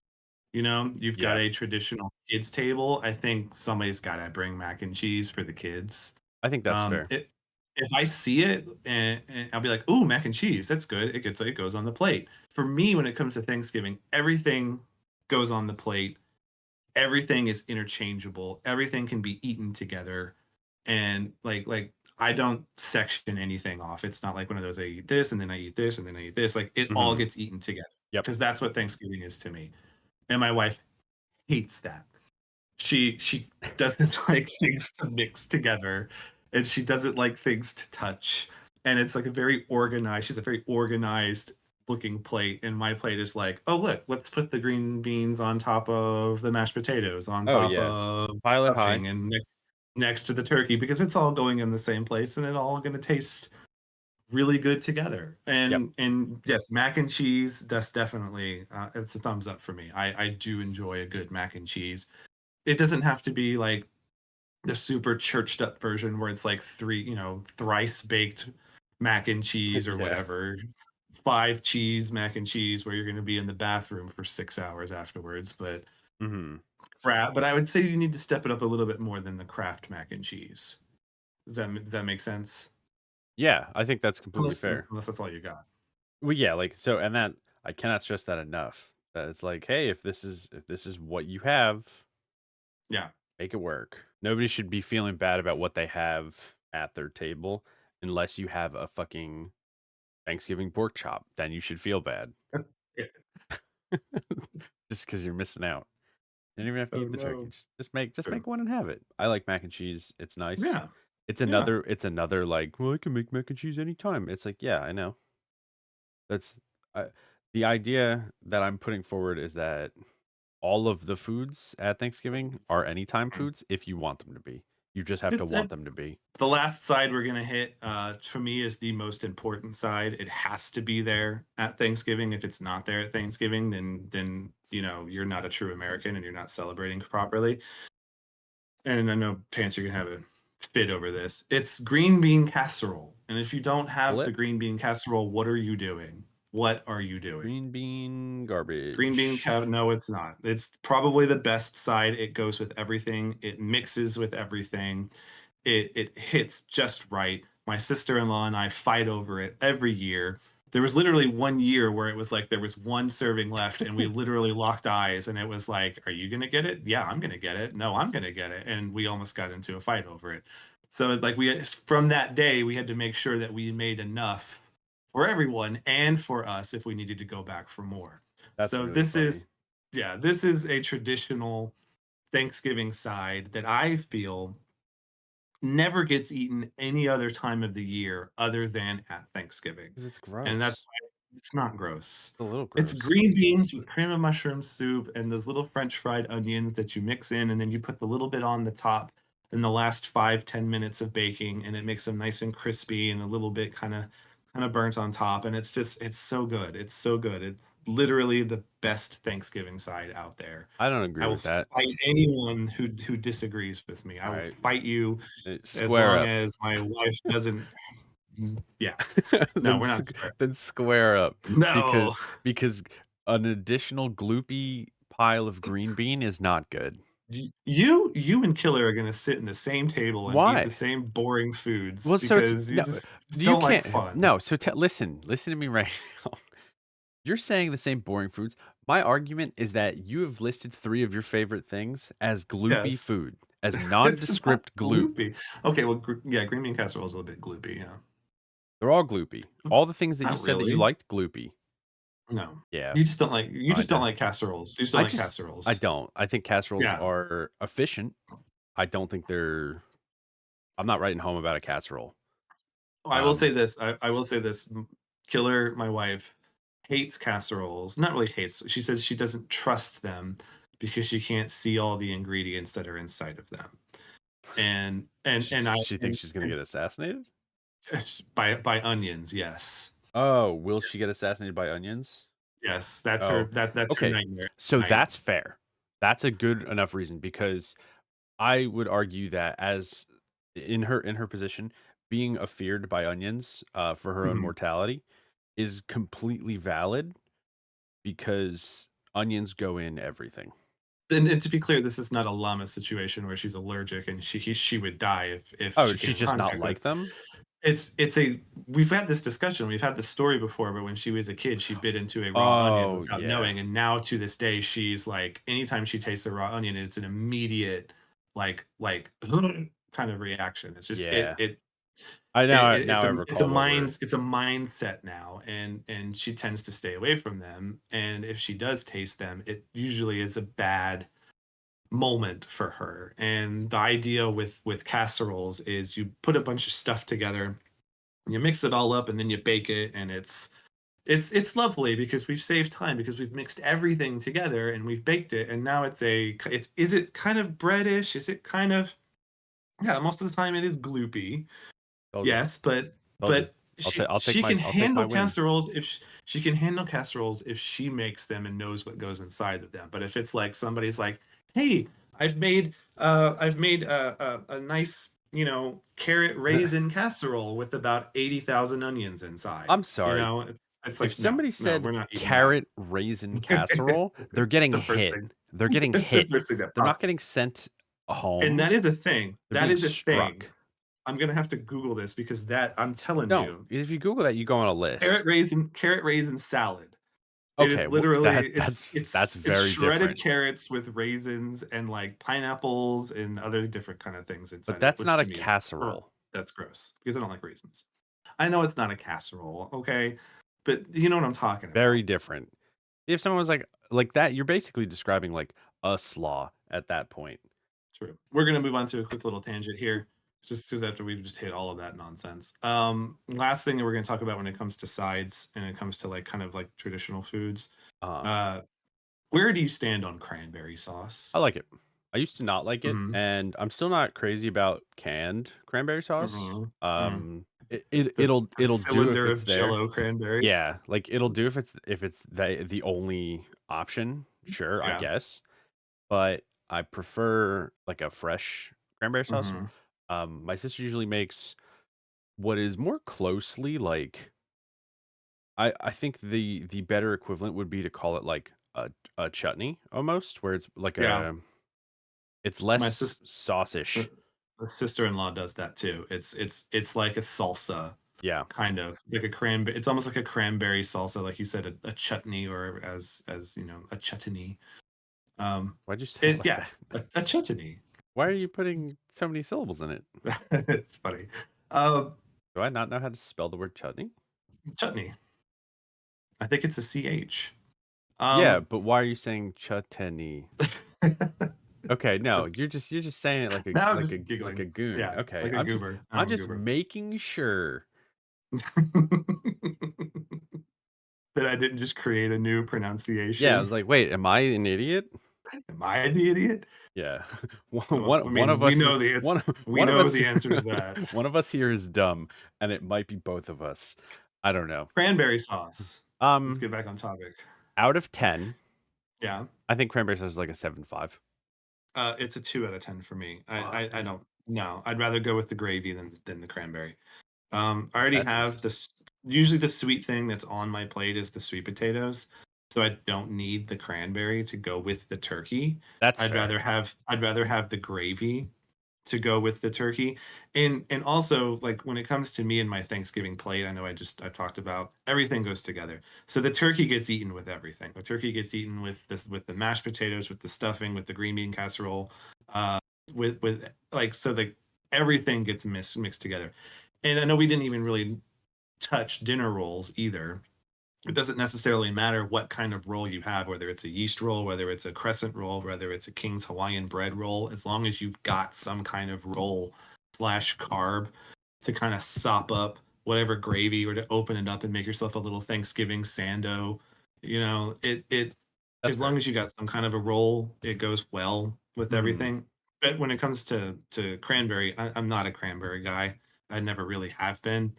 you've got Yeah, a traditional kids table, I think somebody's gotta bring mac and cheese for the kids. I think that's Um, fair. it if I see it and I'll be like, "Ooh, mac and cheese, that's good." It goes on the plate. For me, when it comes to Thanksgiving, everything goes on the plate. Everything is interchangeable. Everything can be eaten together, and I don't section anything off. It's not like one of those I eat this and then I eat this and then I eat this. Like it all Mhm. gets eaten together Yep. because that's what Thanksgiving is to me. And my wife hates that. She doesn't like things to mix together, and she doesn't like things to touch, and it's, like, a very organized she's a very organized looking plate, and my plate is like, "Oh, look, let's put the green beans on top of the mashed potatoes, on Oh, top yeah. of Pile it high. stuffing, and next to the turkey," because it's all going in the same place, and it all gonna taste really good together, Yep. and yes, mac and cheese, that's definitely, it's a thumbs up for me. I do enjoy a good mac and cheese. It doesn't have to be like the super churched up version where it's like thrice baked mac and cheese or Yeah. whatever. 5 cheese mac and cheese where you're gonna be in the bathroom for 6 hours afterwards, Mhm. but I would say you need to step it up a little bit more than the Kraft mac and cheese. Does that make sense? Yeah, I think that's completely fair. Unless that's all you got. Well, yeah, like, so and that I cannot stress that enough, that it's like, "Hey, if this is what you have, Yeah. make it work." Nobody should be feeling bad about what they have at their table unless you have a fucking Thanksgiving pork chop, then you should feel bad. Yeah. Just because 'cause you're missing out. You don't even have to Oh, eat the turkey, no. just make one and have it. I like mac and cheese, it's nice. Yeah. Yeah. It's another, like, "Well, I can make mac and cheese anytime." It's like, yeah, I know. That's I the idea that I'm putting forward is that all of the foods at Thanksgiving are anytime Mm. foods if you want them to be. You just have to It's want them to be. the last side we're gonna hit, for me, is the most important side. It has to be there at Thanksgiving. If it's not there at Thanksgiving, then you're not a true American and you're not celebrating properly. And I know Pants, you're gonna have a fit over this. It's green bean casserole. And if you don't have the Flip green bean casserole, what are you doing? What are you doing? green bean Green bean garbage. cow no, it's not. It's probably the best side. It goes with everything. It mixes with everything. It hits just right. My sister-in-law and I fight over it every year. There was literally 1 year where it was like there was 1 serving left, and we literally locked eyes, and it was like, "Are you gonna get it? Yeah, I'm gonna get it. No, I'm gonna get it." And we almost got into a fight over it. So, like, from that day, we had to make sure that we made enough for everyone and for us if we needed to go back for more. That's So really funny. this is a traditional Thanksgiving side that I feel never gets eaten any other time of the year other than at Thanksgiving, 'Cause it's and that's gross. why it's not gross. It's a little It's gross. green beans with cream of mushroom soup and those little French fried onions that you mix in, and then you put the little bit on the top in the last 5, 10 minutes of baking, and it makes them nice and crispy and a little bit kinda kind of burnt on top, and it's so good. It's so good. It's literally the best Thanksgiving side out there. I don't I agree will with that. fight anyone who disagrees with me. I All will right, fight you as square long up. as my wife doesn't. Yeah, no, then we're not square. then square up No, because an additional gloopy pile of green bean is not good. you and Killer are gonna sit in the same table and eat the Why? same boring foods Well, so it's because you no, just you don't like can't. fun. No, so listen to me right now. You're saying the same boring foods. My argument is that you have listed 3 of your favorite things as gloopy Yes. food, as It's just not nondescript gloop. gloopy. Okay, well, yeah, green bean casserole is a little bit gloopy, yeah. They're all gloopy. All the things that you Not said that you really. liked, gloopy. No. Yeah, You just don't kinda. like casseroles. You just don't I like just I casseroles. don't. I think casseroles Yeah. are efficient. I don't think they're I'm not writing home about a casserole. I will say Um, this, I will say this, Killer, my wife, hates casseroles. Not really hates, she says she doesn't trust them because she can't see all the ingredients that are inside of them. she thinks she's gonna And get assassinated? by onions, yes. Oh, will she get assassinated by onions? Yes, Oh, that's her okay. nightmare So night. that's fair. That's a good enough reason because I would argue that as in her position, being afeared by onions, for her own Mhm. mortality is completely valid because onions go in everything. And to be clear, this is not a llama situation where she's allergic and she would die if Oh, she came she's in just not contact like with. them? It's a we've had this discussion, we've had this story before, but when she was a kid, she bit into a raw onion Oh, without yeah. knowing, and now to this day, she's like, anytime she tastes a raw onion, it's an immediate like kind of reaction. It's just Yeah. it I now I it's a recall what we're it's a mindset now, and she tends to stay away from them, and if she does taste them, it usually is a bad moment for her. And the idea with casseroles is you put a bunch of stuff together, you mix it all up, and then you bake it, and it's lovely because we've saved time because we've mixed everything together and we've baked it, and now it's is it kind of breadish? Is it kind of, yeah, most of the time it is gloopy. told you. Yes, Told you. but she I'll take my win. she can handle casseroles if she makes them and knows what goes inside of them. But if it's like somebody's like, "Hey, I've made a nice, carrot raisin casserole with about 80,000 onions inside." I'm sorry. It's If like, "No, somebody no, said we're not eating that." carrot raisin casserole, they're It's getting the first hit. thing. They're getting It's the hit. first thing that They're not popped. getting sent And home. that is a thing. They're That being is a thing. struck. I'm gonna have to Google this because that I'm telling No, you, if you Google that, you go on a list. carrot raisin salad. It is Okay, well, literally that's it's very shredded different. carrots with raisins and, like, pineapples and other different kind of things But inside it, that's which not a to me is like, "Ugh, casserole. that's gross," because I don't like raisins. I know it's not a casserole, okay? But you know what I'm talking Very about. different. If someone was like that, you're basically describing like a slaw at that point. True. We're gonna move on to a quick little tangent here, just because after we just hit all of that nonsense. Last thing that we're gonna talk about when it comes to sides and it comes to, like, kind of like traditional foods, Uh, uh, where do you stand on cranberry sauce? I like it. I used to not like it, Mhm. and I'm still not crazy about canned cranberry sauce. Mhm. Mm. The It'll do if cylinder it's of there. Jello cranberry. Yeah, like it'll do if it's the only option. Sure, I Yeah. guess, but I prefer like a fresh cranberry sauce. Mhm. My sister usually makes what is more closely like I think the better equivalent would be to call it like a chutney almost, where it's like Yeah. it's My less sis sauce-ish. the sister-in-law does that too. It's like a salsa, Yeah. kind of, like a cranberry. It's almost like a cranberry salsa, like you said, a chutney, or a chutney. Why'd you say it like Yeah, that? a chutney. Why are you putting so many syllables in it? It's funny. Um, Do I not know how to spell the word chutney? Chutney. I think it's a CH. Yeah, Um, but why are you saying chutney? Okay, no, you're just saying it now I'm just like giggling. a goon. Yeah, Okay, like a goober. I'm I'm a just goober. making sure. That I didn't just create a new Yeah, I pronunciation. was like, wait, am I an idiot? Am I the idiot? Yeah, Well, I one mean, of us is we one of know us the answer to that. one of us here is dumb, and it might be both of us. I don't know. Cranberry sauce. Let's Um, get back on topic. out of 10, Yeah. I think cranberry sauce is like a 7.5. It's a 2 out of 10 for me. Fuck, I dude. don't no, I'd rather go with the gravy than the cranberry. I already That's have interesting. this usually the sweet thing that's on my plate is the sweet potatoes, so I don't need the cranberry to go with the turkey. That's fair. I'd rather have the gravy to go with the turkey. And also, like, when it comes to me and my Thanksgiving plate, I know I talked about everything goes together. So the turkey gets eaten with everything. The turkey gets eaten with this with the mashed potatoes, with the stuffing, with the green bean casserole, uh, with like so the everything gets mixed together. And I know we didn't even really touch dinner rolls either. It doesn't necessarily matter what kind of roll you have, whether it's a yeast roll, whether it's a crescent roll, whether it's a King's Hawaiian bread roll, as long as you've got some kind of roll slash carb to kind of sop up whatever gravy or to open it up and make yourself a little Thanksgiving sando. It That's as long fair. as you got some kind of a roll, it goes well with Hmm. everything. But when it comes to cranberry, I'm not a cranberry guy. I never really have been.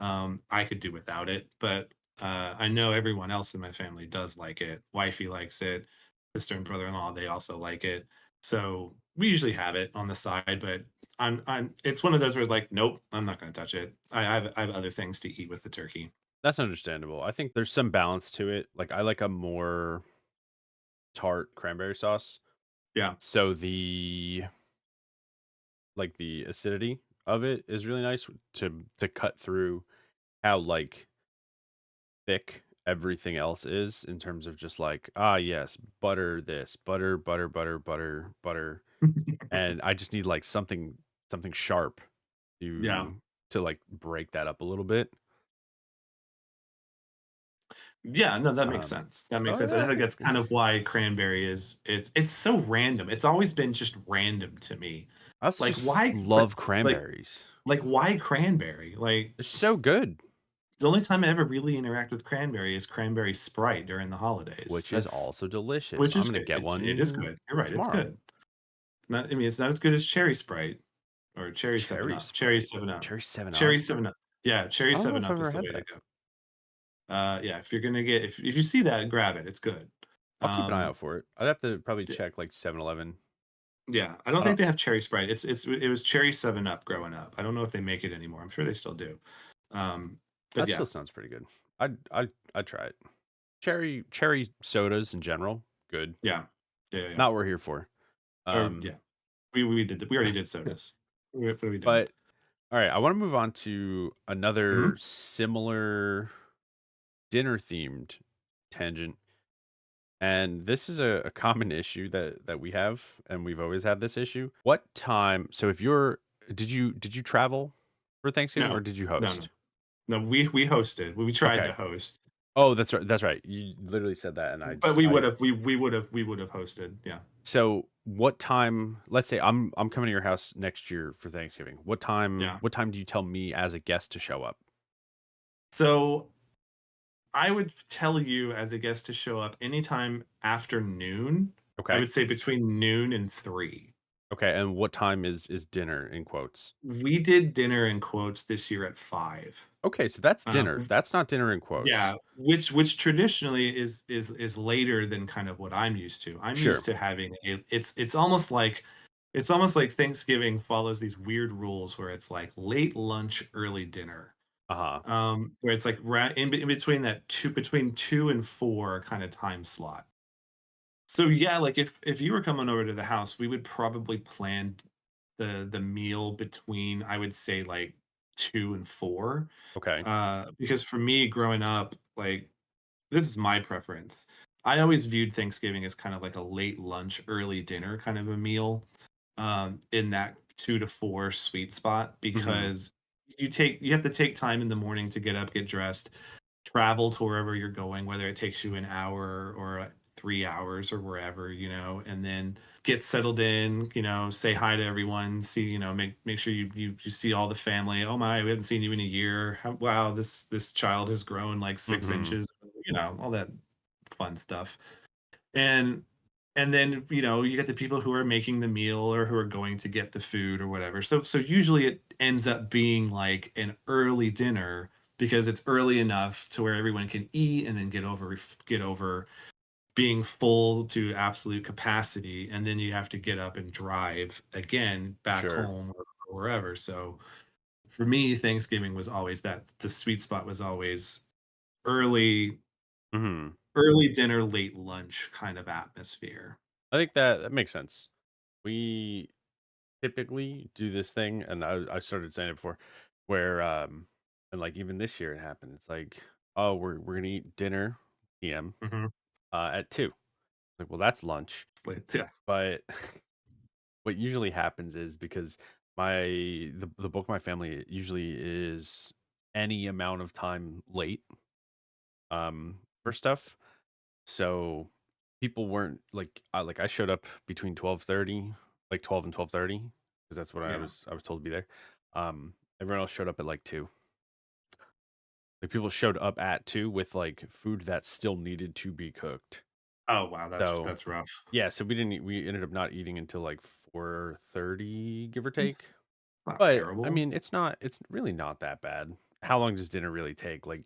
I could do without it, but I know everyone else in my family does like it. Wifey likes it. Sister and brother-in-law, they also like it. So we usually have it on the side, but it's one of those where like, nope, I'm not going to touch it. I have other things to eat with the turkey. That's understandable. I think there's some balance to it. Like, I like a more tart cranberry sauce. Yeah. So the acidity of it is really nice to cut through how like thick everything else is in terms of just like, ah, yes, butter this, butter, butter, butter, butter, butter. And I just need like something sharp Yeah. to like break that up a little bit. Yeah, no, that makes Um, sense. That makes oh sense. yeah, I I think think that's kind of why cranberry is it's so random. It's always been just random to me. I also Like just why love like cranberries. why cranberry? Like They're so good, the only time I ever really interact with cranberry is cranberry Sprite during the holidays. which is That's also delicious. which I'm is gonna good. get It is one good. You're right, it's tomorrow. good. Not I mean, it's not as good as cherry Sprite or cherry 7 Cherry Up. Cherry Sprite, 7 Up. cherry Seven Cherry Up. 7 Up. Yeah, cherry I don't know 7 if I've Up ever is the had way to that. go. Yeah, if you're gonna get if you see that, grab it. It's good. I'll keep an eye Um, out for it. I'd have to probably d check like 7-Eleven. yeah, I don't I think don't. they have cherry Sprite. It was cherry 7 Up growing up. I don't know if they make it anymore. I'm sure they still do. But That yeah. still sounds pretty good. I'd try it. Cherry sodas in general, good. Yeah. Yeah, yeah, yeah. Not what we're here for. Or Um, yeah. We already did sodas. What are we doing? but all right, I want to move on to Mhm. another similar dinner themed tangent. And this is a common issue that we have, and we've always had this issue. What time? So if you're, did you travel for Thanksgiving or No. did you No, no. host? No, we hosted. We tried to Okay. host, Oh, that's right. That's right. You literally said that, and but we would have hosted. Yeah. So what time? Let's say I'm coming to your house next year for Thanksgiving. What time? Yeah. What time do you tell me as a guest to show up? So I would tell you as a guest to show up anytime after noon. I Okay. would say between noon and 3. Okay. And what time is dinner in quotes? We did dinner in quotes this year at 5. Okay, so that's dinner. Um, That's not dinner in yeah, quotes. which traditionally is later than kind of what I'm used to. I'm Sure. used to having it's almost like Thanksgiving follows these weird rules where it's like late lunch, early dinner. Uh-huh. Where it's like right in between that between 2 and 4 kind of time slot. So yeah, like if you were coming over to the house, we would probably plan the meal between I would say like 2 and 4. Okay. Because for me growing up, like this is my preference. I always viewed Thanksgiving as kind of like a late lunch, early dinner kind of a meal, in that 2 to 4 sweet spot Mhm. because you have to take time in the morning to get up, get dressed, travel to wherever you're going, whether it takes you an hour or 3 hours or wherever, and then get settled in, say hi to everyone, see, make sure you see all the family. Oh my, we haven't seen you in a year. Wow, this child has grown like 6 Mhm. inches, all that fun stuff. And and then, you get the people who are making the meal or who are going to get the food or whatever. So usually it ends up being like an early dinner because it's early enough to where everyone can eat and then get over being full to absolute capacity, and then you have to get up and drive again back Sure. home or wherever. So for me, Thanksgiving was always that the sweet spot was always early Mhm. early dinner, late lunch kind of atmosphere. I think that makes sense. We typically do this thing, and I started saying it before, where and like even this year it happened. It's like, oh, we're gonna eat dinner PM Mhm. at 2. Like, well, that's lunch. It's like, yeah. But what usually happens is because the bulk of my family usually is any amount of time late for stuff. So people weren't like I showed up between 12:30, like 12 and 12:30, because that's what Yeah. I was told to be there. Everyone else showed up at like 2. Like people showed up at 2 with like food that still needed to be cooked. Oh, wow, that's So that's rough. yeah, so we ended up not eating until like 4:30, give or take. It's not But I terrible. mean, it's really not that bad. How long does dinner really take? Like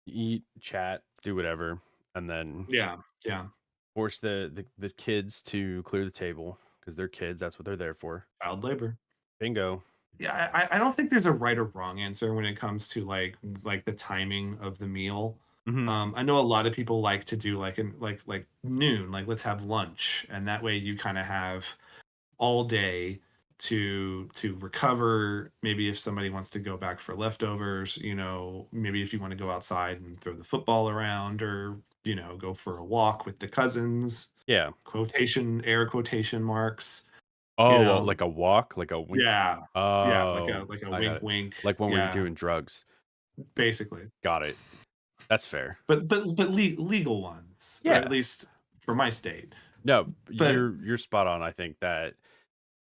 eat, chat, do whatever, and then Yeah, yeah, force the kids to clear the table because they're kids. That's what they're there for. child labor. Bingo. Yeah, I don't think there's a right or wrong answer when it comes to, like, the timing of the meal. Hmm. I know a lot of people like to do, like, noon, like, let's have lunch, and that way you kinda have all day to recover. Maybe if somebody wants to go back for leftovers, maybe if you wanna go outside and throw the football around or, go for a walk with the cousins, Yeah. air quotation marks, you Oh, well, know? like a walk, like a wink. Yeah. Yeah, Oh, like a I got wink, it. wink. Like when we were Yeah, doing drugs. basically. Got it. That's fair. But legal ones, or at Yeah. least for my state. No, But you're spot on. I think that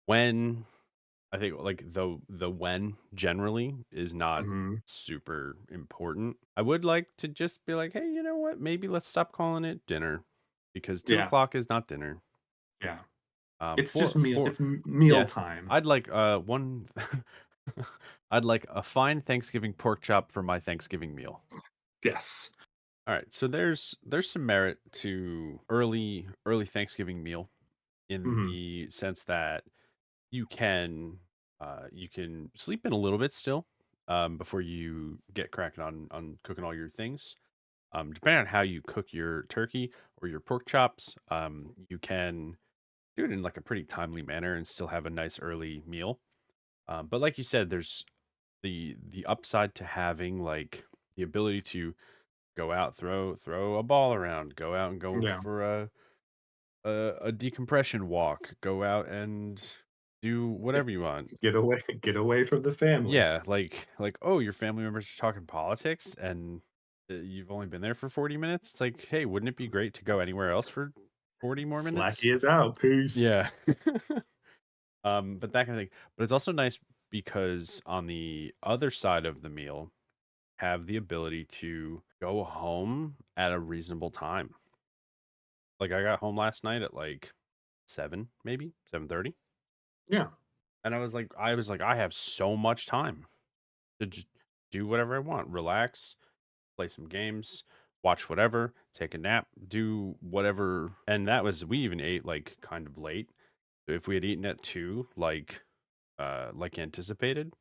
when I think like the when generally is not mhm, super important. I would like to just be like, hey, you know what? Maybe let's stop calling it dinner because two yeah, o'clock is not dinner. yeah. It's just Four, meal yeah. time. I'd like one. I'd like a fine Thanksgiving pork chop for my Thanksgiving meal. Yes. All right, so there's some merit to early Thanksgiving meal in Mhm. the sense that you can sleep in a little bit still before you get cracking on cooking all your things. Depending on how you cook your turkey or your pork chops, you can do it in like a pretty timely manner and still have a nice early meal. But like you said, there's the upside to having like the ability to go out, throw a ball around, go out and go Yeah. for a decompression walk, go out and do whatever you want. Get away from the family. Yeah, like, oh, your family members are talking politics and you've only been there for 40 minutes. It's like, hey, wouldn't it be great to go anywhere else for 40 more minutes? Slacky is out. Peace. Yeah. But that kind of thing. But it's also nice because on the other side of the meal, have the ability to go home at a reasonable time. Like I got home last night at like 7, maybe 7:30. Yeah. And I was like, I have so much time to just do whatever I want, relax, play some games, watch whatever, take a nap, do whatever. And that was we even ate like kind of late. So if we had eaten at 2, like anticipated,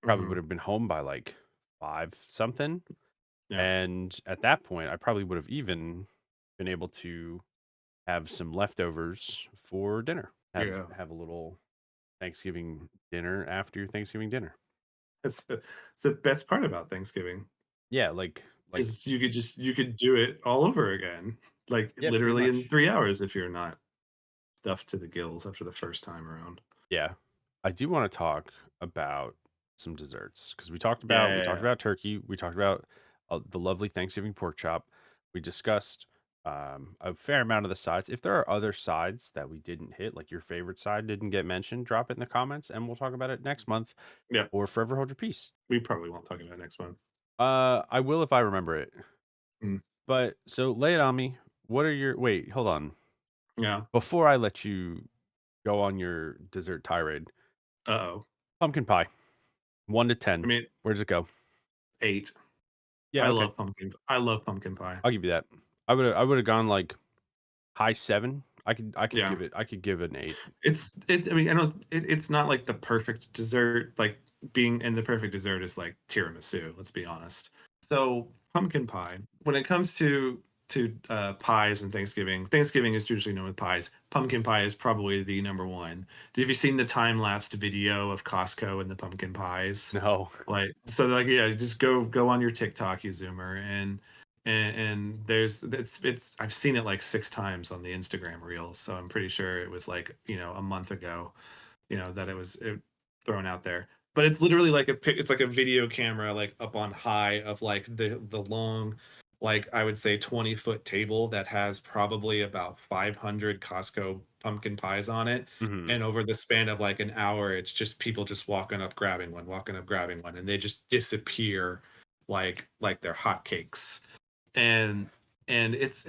probably would Mhm. have been home by like 5 something. Yeah. And at that point, I probably would have even been able to have some leftovers for dinner. Yeah. Have a little Thanksgiving dinner after your Thanksgiving dinner. It's the best part about Thanksgiving Yeah, like is you could do it all over again, like, yeah, pretty literally in much. 3 hours if you're not stuffed to the gills after the first time around. Yeah. I do want to talk about some desserts because we talked Yeah. about turkey, we talked about the lovely Thanksgiving pork chop. We discussed a fair amount of the sides. If there are other sides that we didn't hit, like your favorite side didn't get mentioned, drop it in the comments and we'll talk about it next month Yeah. or forever hold your peace. We probably won't talk about it next month. I will if I remember it. Mm. But so lay it on me. What are your wait, hold on. Yeah. Before I let you go on your dessert tirade, Uh-oh. pumpkin pie, 1 to I 10. mean, Where does it go? 8. Yeah, okay. I love pumpkin pie. I'll give you that. I would have gone like high 7. Yeah. I could give it an 8. I mean, I don't it's not like the perfect dessert, like, being and the perfect dessert is like tiramisu, let's be honest. So, pumpkin pie, when it comes to pies and Thanksgiving is usually known with pies. Pumpkin pie is probably the number 1. Have you seen the time-lapsed video of Costco and the pumpkin pies? No. Like, so, like, yeah, just go on your TikTok, you Zoomer, and there's it's I've seen it like 6 times on the Instagram reels, so I'm pretty sure it was like, a month ago, that it thrown out there. But it's literally like it's like a video camera like up on high of like the long, like I would say 20-foot table that has probably about 500 Costco pumpkin pies on it. Mhm. And over the span of like an hour, it's just people just walking up, grabbing one, and they just disappear like they're hotcakes. And it's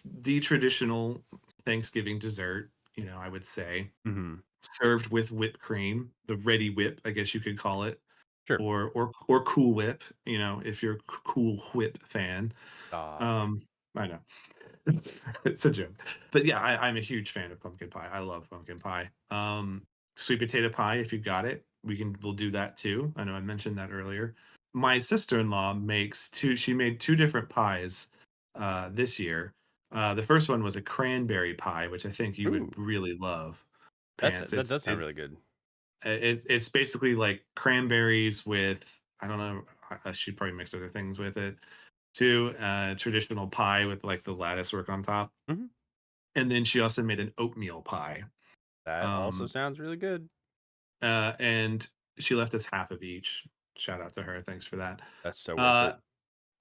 the traditional Thanksgiving dessert, I would say, Mhm. served with whipped cream, the ready whip, I guess you could call it, Sure. or Cool Whip, if you're a Cool Whip fan. Stop. Um, I know. It's a joke. But yeah, I'm a huge fan of pumpkin pie. I love pumpkin pie. Sweet potato pie, if you got it, we'll do that too. I know I mentioned that earlier. My sister-in-law she made 2 different pies this year. The first one was a cranberry pie, which I think you would Ooh, really love. Pants. that does sound really good. It's basically like cranberries with, I don't know, I should probably mix other things with it too. Traditional pie with like the lattice work on top. Mhm. And then she also made an oatmeal pie. That also Um, sounds really good. and she left us half of each. Shout out to her. Thanks for that. That's so worth Uh, it.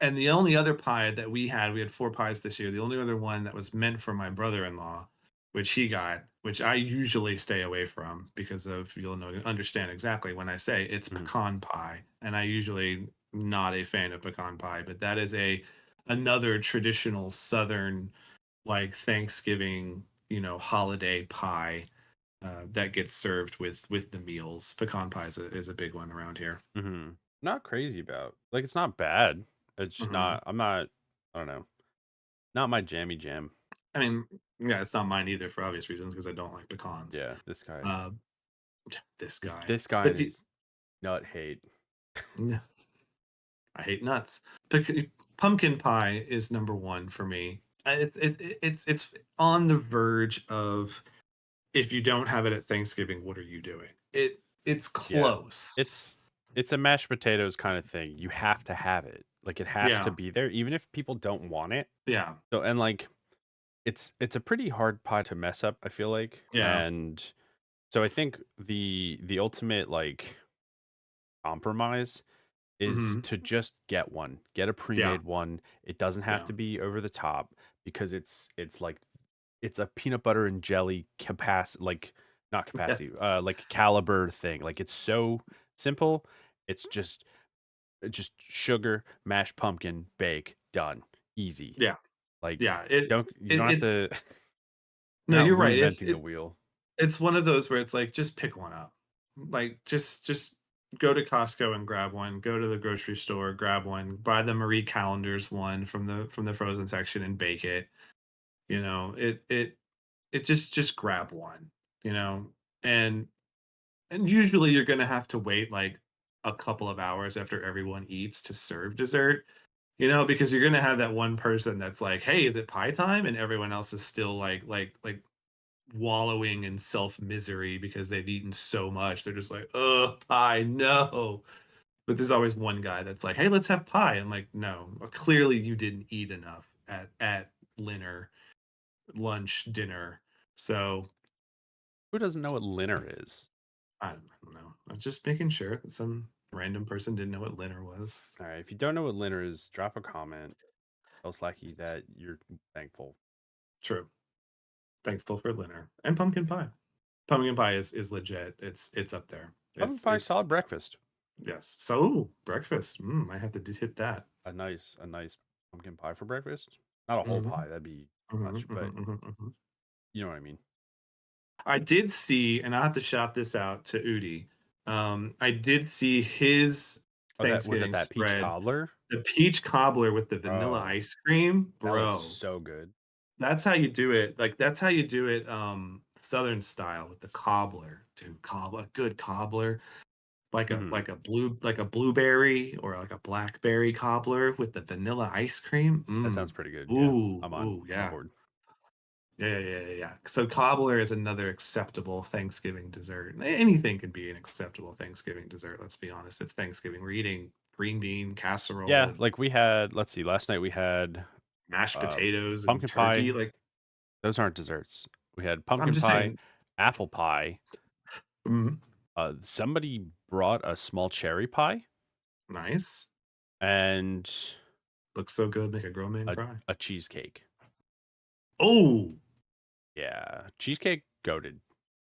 and the only other pie that we had 4 pies this year. The only other one that was meant for my brother-in-law, which he got, which I usually stay away from because of understand exactly when I say it's Mhm. pecan pie, and I usually not a fan of pecan pie, but that is another traditional Southern, like, Thanksgiving, holiday pie, that gets served with the meals. Pecan pie is a big one around here. Mhm. Not crazy about. Like, it's not bad. It's just Mhm. not. I'm not. I don't know. Not my jammy jam. I mean, yeah, it's not mine either for obvious reasons because I don't like pecans. Yeah, this guy. Uh, this guy. This guy and But the his nut hate. yeah, I hate nuts. Pumpkin pie is number 1 for me. It's on the verge of, if you don't have it at Thanksgiving, what are you doing? It's Yeah. close. It's it's a mashed potatoes kind of thing. You have to have it. Like, it has to Yeah, be there even if people don't want it. yeah, So, and like, it's a pretty hard pie to mess up, I feel like. yeah. And so I think the ultimate like compromise is Mhm. to just get one. Get a Yeah, pre-made one. It doesn't have yeah. to be over the top because it's like it's a peanut butter and jelly capacity, like not capacity, Yes. like caliber thing. Like, it's so simple. It's just sugar, mashed pumpkin, bake, done. Easy. Yeah, Like, yeah. It you it don't have it's to no, you're not you're right. reinventing the wheel. It's one of those where it's like, just pick one up. Like, just go to Costco and grab one. Go to the grocery store, grab one. Buy the Marie Callender's one from the frozen section and bake it. It just grab one. You know, and and usually you're gonna have to wait like a couple of hours after everyone eats to serve dessert. Because you're gonna have that one person that's like, "Hey, is it pie time?" And everyone else is still like wallowing in self misery because they've eaten so much. They're just like, "Oh, pie, no." But there's always one guy that's like, "Hey, let's have pie." I'm like, "No, clearly you didn't eat enough at dinner, lunch, dinner." So Who doesn't know what Linner is? I don't know. I was just making sure that some random person didn't know what dinner was. All right. If you don't know what Linner is, drop a comment. Tell Slacky that you're thankful. True. Thankful for dinner and pumpkin pie. Pumpkin pie is legit. It's up there. Pumpkin It's pie, it's solid breakfast. yes. So breakfast. I have to hit that. A nice pumpkin pie for breakfast. Not a whole Mhm, pie, that'd be too mhm, much, mhm, but mhm, mhm. you know what I mean. I did see, and I have to shout this out to Udi. I did see his Oh, that was Thanksgiving that peach spread. cobbler? The peach cobbler with the vanilla Oh, ice cream, that looks bro. so good. That's how you do it. Like, that's how you do it, Southern style with the cobbler, dude. A good cobbler, Mhm. like a blueberry or like a blackberry cobbler with the vanilla ice cream. That sounds pretty good, yeah. Ooh, ooh, I'm on yeah. board. Yeah. So cobbler is another acceptable Thanksgiving dessert. Anything can be an acceptable Thanksgiving dessert. Let's be honest. It's Thanksgiving. We're eating green bean Yeah, casserole, like, we had let's see, last night we had, mashed uh, potatoes, and pumpkin turkey. pie. Like, Those aren't desserts. We had I'm pumpkin just pie, saying, apple pie, mm, somebody brought a small cherry pie nice. and Looks so good, make a grown man a cry. a cheesecake. Oh, Yeah, cheesecake goated.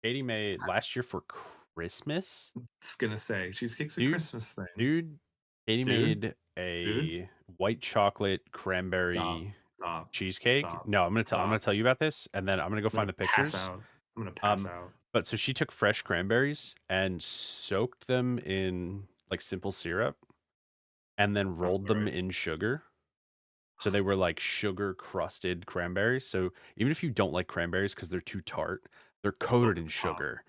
Katie made last year for Christmas. just gonna say cheesecake's a Dude, Christmas thing. dude, Katie Dude, made dude, a white chocolate stop, cranberry stop, cheesecake. stop, No, I'm gonna stop. tell you about this, and then I'm gonna go I'm find gonna the pass pictures. out. I'm gonna pass Um, out. but so she took fresh cranberries and soaked them in like simple syrup and then Sounds rolled about them right. in sugar. So they were like sugar crusted cranberries. So even if you don't like cranberries because they're too tart, they're coated Over in the top. sugar.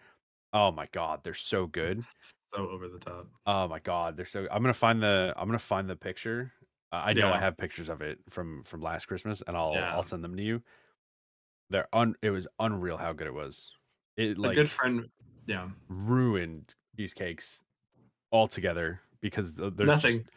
Oh my god, they're so good. It's so over the top. Oh my god, they're so. I'm gonna find the picture. I know I Yeah, have pictures of it from last Christmas, and I'll yeah. send them to you. It was unreal how good it was. It A good like friend, yeah. ruined cheesecakes altogether because Nothing.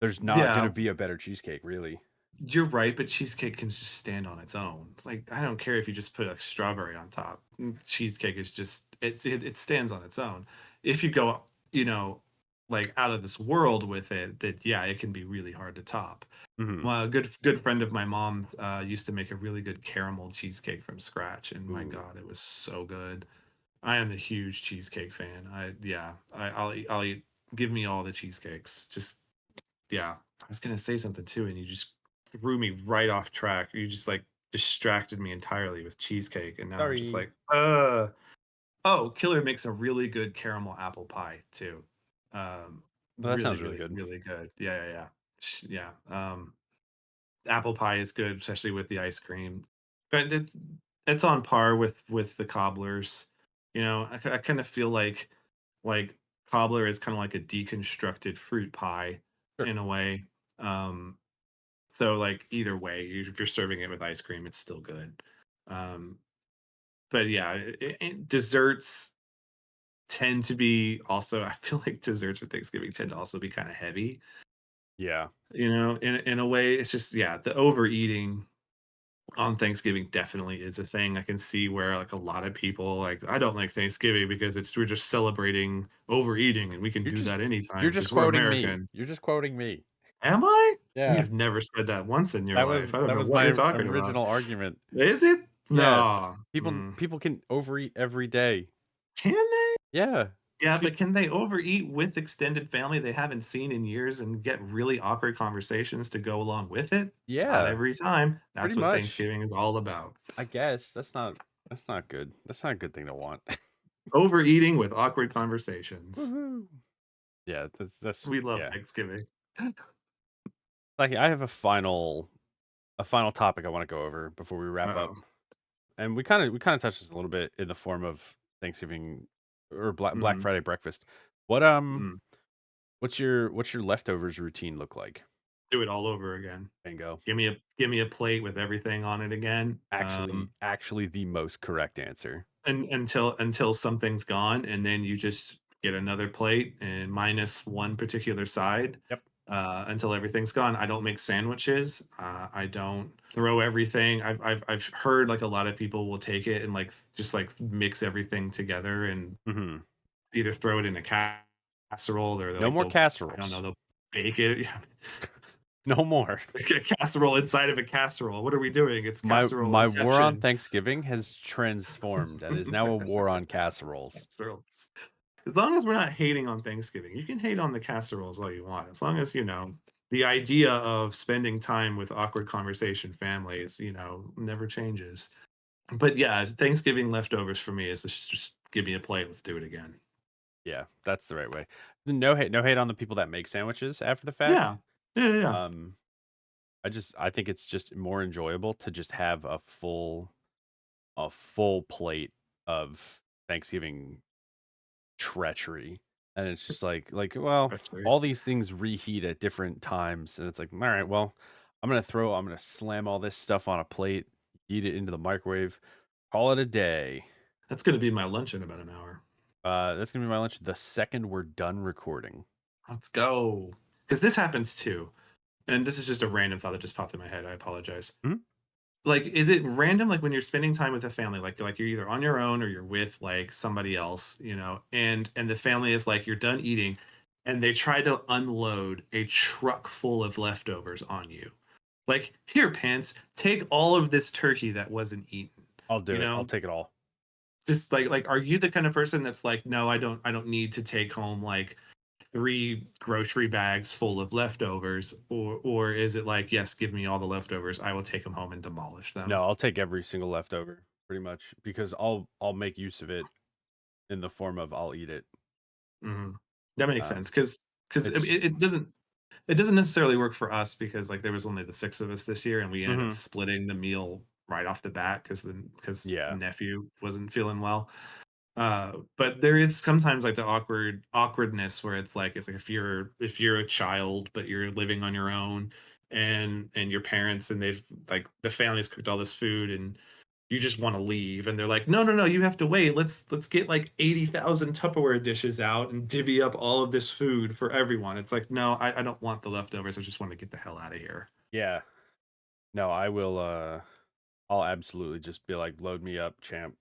there's not gonna Yeah, be a better cheesecake, really. you're right, but cheesecake can just stand on its own. Like, I don't care if you just put a strawberry on top. Cheesecake is just it stands on its own. If you go, you know, like out of this world with it, that yeah, it can be really hard to top. Mhm. Well, a good friend of my mom used to make a really good caramel cheesecake from scratch, and my Ooh. God, it was so good. I am a huge cheesecake fan. I'll eat. Give me all the cheesecakes. Just yeah. I was gonna say something too, and you just threw me right off track. You just like distracted me entirely with cheesecake, and now I'm just Sorry. like, oh, Killer makes a really good caramel apple pie too. Um, Well, that really, sounds really really, good. really good. Yeah. Apple pie is good, especially with the ice cream. But it's on par with the cobblers. You know, I kind of feel like cobbler is kind of like a deconstructed fruit pie Sure. in a way. Um, so like either way, if you're serving it with ice cream, it's still good. Um, but yeah, desserts tend to be also. I feel like desserts for Thanksgiving tend to also be kind of heavy. Yeah. You know, in a way, it's just yeah, the overeating on Thanksgiving definitely is a thing. I can see where like a lot of people like I don't like Thanksgiving because it's we're just celebrating overeating and we can You're do just that you're anytime just because we're quoting me. American. You're just quoting me. Am I? Yeah. You've never said that once in your life. I don't That know was what you're my talking about. original argument. Is it? Yeah. No. People can overeat every day. Can they? Yeah. Yeah, Pe but can they overeat with extended family they haven't seen in years and get really awkward conversations to go along with it? Not Yeah, every time. pretty That's what much. Thanksgiving is all about. I guess that's not good. That's not a good thing to want. Overeating with awkward conversations. Woohoo. Yeah, that's We love yeah. Thanksgiving. Like I have a final topic I want to go over before we wrap up. Uh-oh. And we kind of touched this a little bit in the form of Thanksgiving or Black Mhm, Friday breakfast. What mm. what's your leftovers routine look like? Do it all over again. Bingo. Give me a plate with everything on it again, Actually the most correct answer. and until something's gone, and then you just get another plate and minus one particular side, Yep. until everything's gone. I don't make sandwiches. I don't throw everything. I've heard, like, a lot of people will take it and, like, just, like, mix everything together and Mhm. either throw it in a casserole or No more I don't know, casseroles. they'll bake it. No more. Like a casserole inside of a casserole. What are we doing? It's casserole My war on inception. Thanksgiving has transformed and is now a war on casseroles. Casseroles. As long as we're not hating on Thanksgiving, you can hate on the casseroles all you want. As long as, the idea of spending time with awkward conversation families, never changes. But yeah, Thanksgiving leftovers for me is just give me a plate, let's do it again. Yeah, that's the right way. No hate on the people that make sandwiches after the fact. Yeah. Yeah, yeah, yeah. Um, I think it's just more enjoyable to just have a full plate of Thanksgiving treachery. And it's just like, well, Especially all these things reheat at different times. And it's like, all right, well, I'm gonna slam all this stuff on a plate, eat it into the microwave, call it a day. that's gonna be my lunch in about an hour. That's gonna be my lunch the second we're done recording. Let's go. Because this happens too. And this is just a random thought that just popped in my head. I apologize. Mhm. Like, is it random, like, when you're spending time with a family, like you're either on your own or you're with, like, somebody else, and the family is like, you're done eating, and they try to unload a truck full of leftovers on you. Like, "Here, Pants, take all of this turkey that wasn't eaten." I'll You do it. I'll know? take it all. Just are you the kind of person that's like, "No, I don't need to take home, like, 3 grocery bags full of leftovers," or is it like, "Yes, give me all the leftovers. I will take them home and demolish No, them." I'll take every single leftover pretty much because I'll make use of it in the form of I'll eat it. Mhm. That makes sense Um, because it's it doesn't necessarily work for us because, like, there was only the 6 of us this year, and we ended up mhm, splitting the meal right off the bat because yeah. nephew wasn't feeling well. But there is sometimes, like, the awkwardness where it's like if you're a child, but you're living on your own and your parents and they've like, the family's cooked all this food and you just wanna leave, and they're like, "No, no, no, you have to wait. Let's get, like, 80,000 Tupperware dishes out and divvy up all of this food for everyone." It's like, "No, I don't want the leftovers. I just wanna get the hell out of here." Yeah. No, I will, I'll absolutely just be like, "Load me up, champ.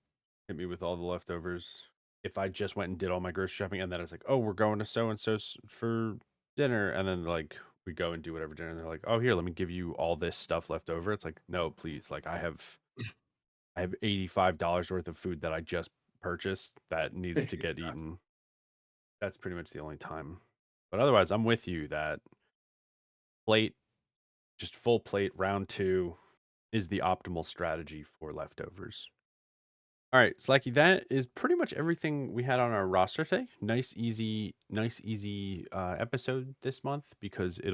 Hit me with all the leftovers." If I just went and did all my grocery shopping and then it's like, "Oh, we're going to so and so's for dinner," and then, like, we go and do whatever dinner, and they're like, "Oh, here, let me give you all this stuff left over." It's like, "No, please." Like, I have $85 worth of food that I just purchased that needs to get Yeah. eaten. That's pretty much the only time. But otherwise, I'm with you that plate, just full plate, round 2 is the optimal strategy for leftovers. All right, Slacky, that is pretty much everything we had on our roster today. Nice, easy episode this month because it's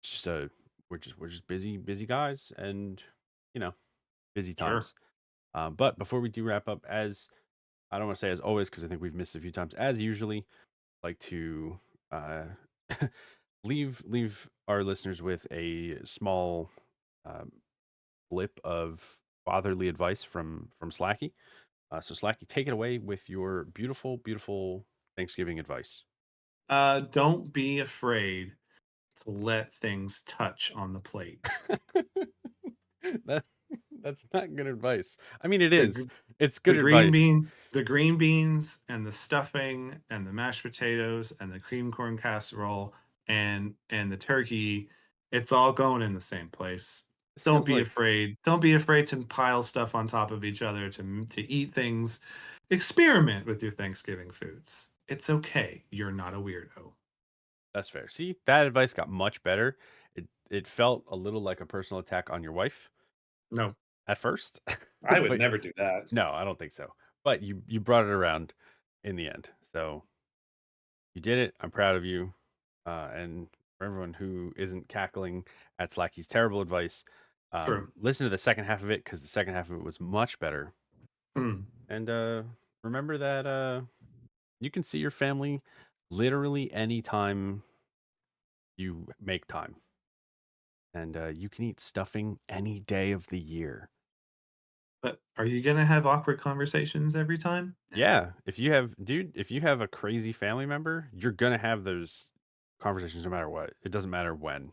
just we're just busy guys and you know busy Sure. times. But before we do wrap up, as I don't want to say as always because I think we've missed a few times. As usually, like to uh, leave our listeners with a small um, blip of fatherly advice from Slacky. So Slacky, take it away with your beautiful, beautiful Thanksgiving advice. Don't be afraid to let things touch on the plate. that that's not good advice. I mean, it The is. gr It's the good green advice. bean the green beans and the stuffing and the mashed potatoes and the cream corn casserole and the turkey, it's all going in the same place. This Don't feels be like afraid. Don't be afraid to pile stuff on top of each other to eat things. Experiment with your Thanksgiving foods. It's okay. You're not a weirdo. that's fair. See, that advice got much better. It felt a little like a personal attack on your wife No, at first, I would but never do that. no, I don't think so. But you brought it around in the end. So you did it. I'm proud of you. And for everyone who isn't cackling at Slacky's terrible advice, True. listen to the second half of it because the second half of it was much better. Mm. And remember that you can see your family literally anytime you make time. And you can eat stuffing any day of the year. But are you gonna have awkward conversations every time? No. Yeah, if you have a crazy family member, you're gonna have those conversations no matter what. It doesn't matter when.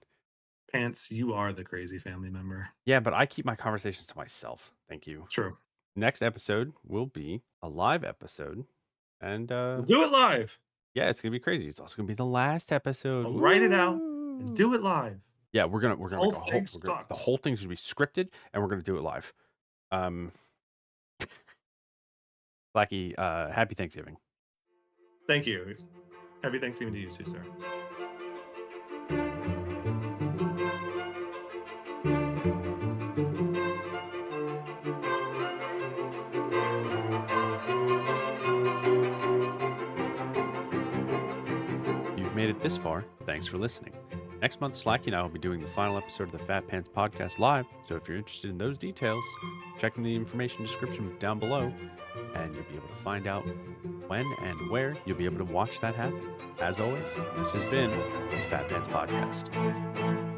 Pants, you are the crazy family member. Yeah, but I keep my conversations to myself. Thank you. True. Next episode will be a live episode, and We'll do it live. yeah, it's gonna be crazy. It's also gonna be the last episode. I'll write it out and Woo! do it live. Yeah, we're gonna Whole make a thing whole the sucks. whole thing's gonna be scripted, and we're gonna do it live. Um, Blackie, happy Thanksgiving. Thank you. Happy Thanksgiving to you too, sir. it this far, thanks for listening. Next month, Slacky and I will be doing the final episode of the Fat Pants Podcast live, so if you're interested in those details, check in the information description down below, and you'll be able to find out when and where you'll be able to watch that happen. As always, this has been the Fat Pants Podcast.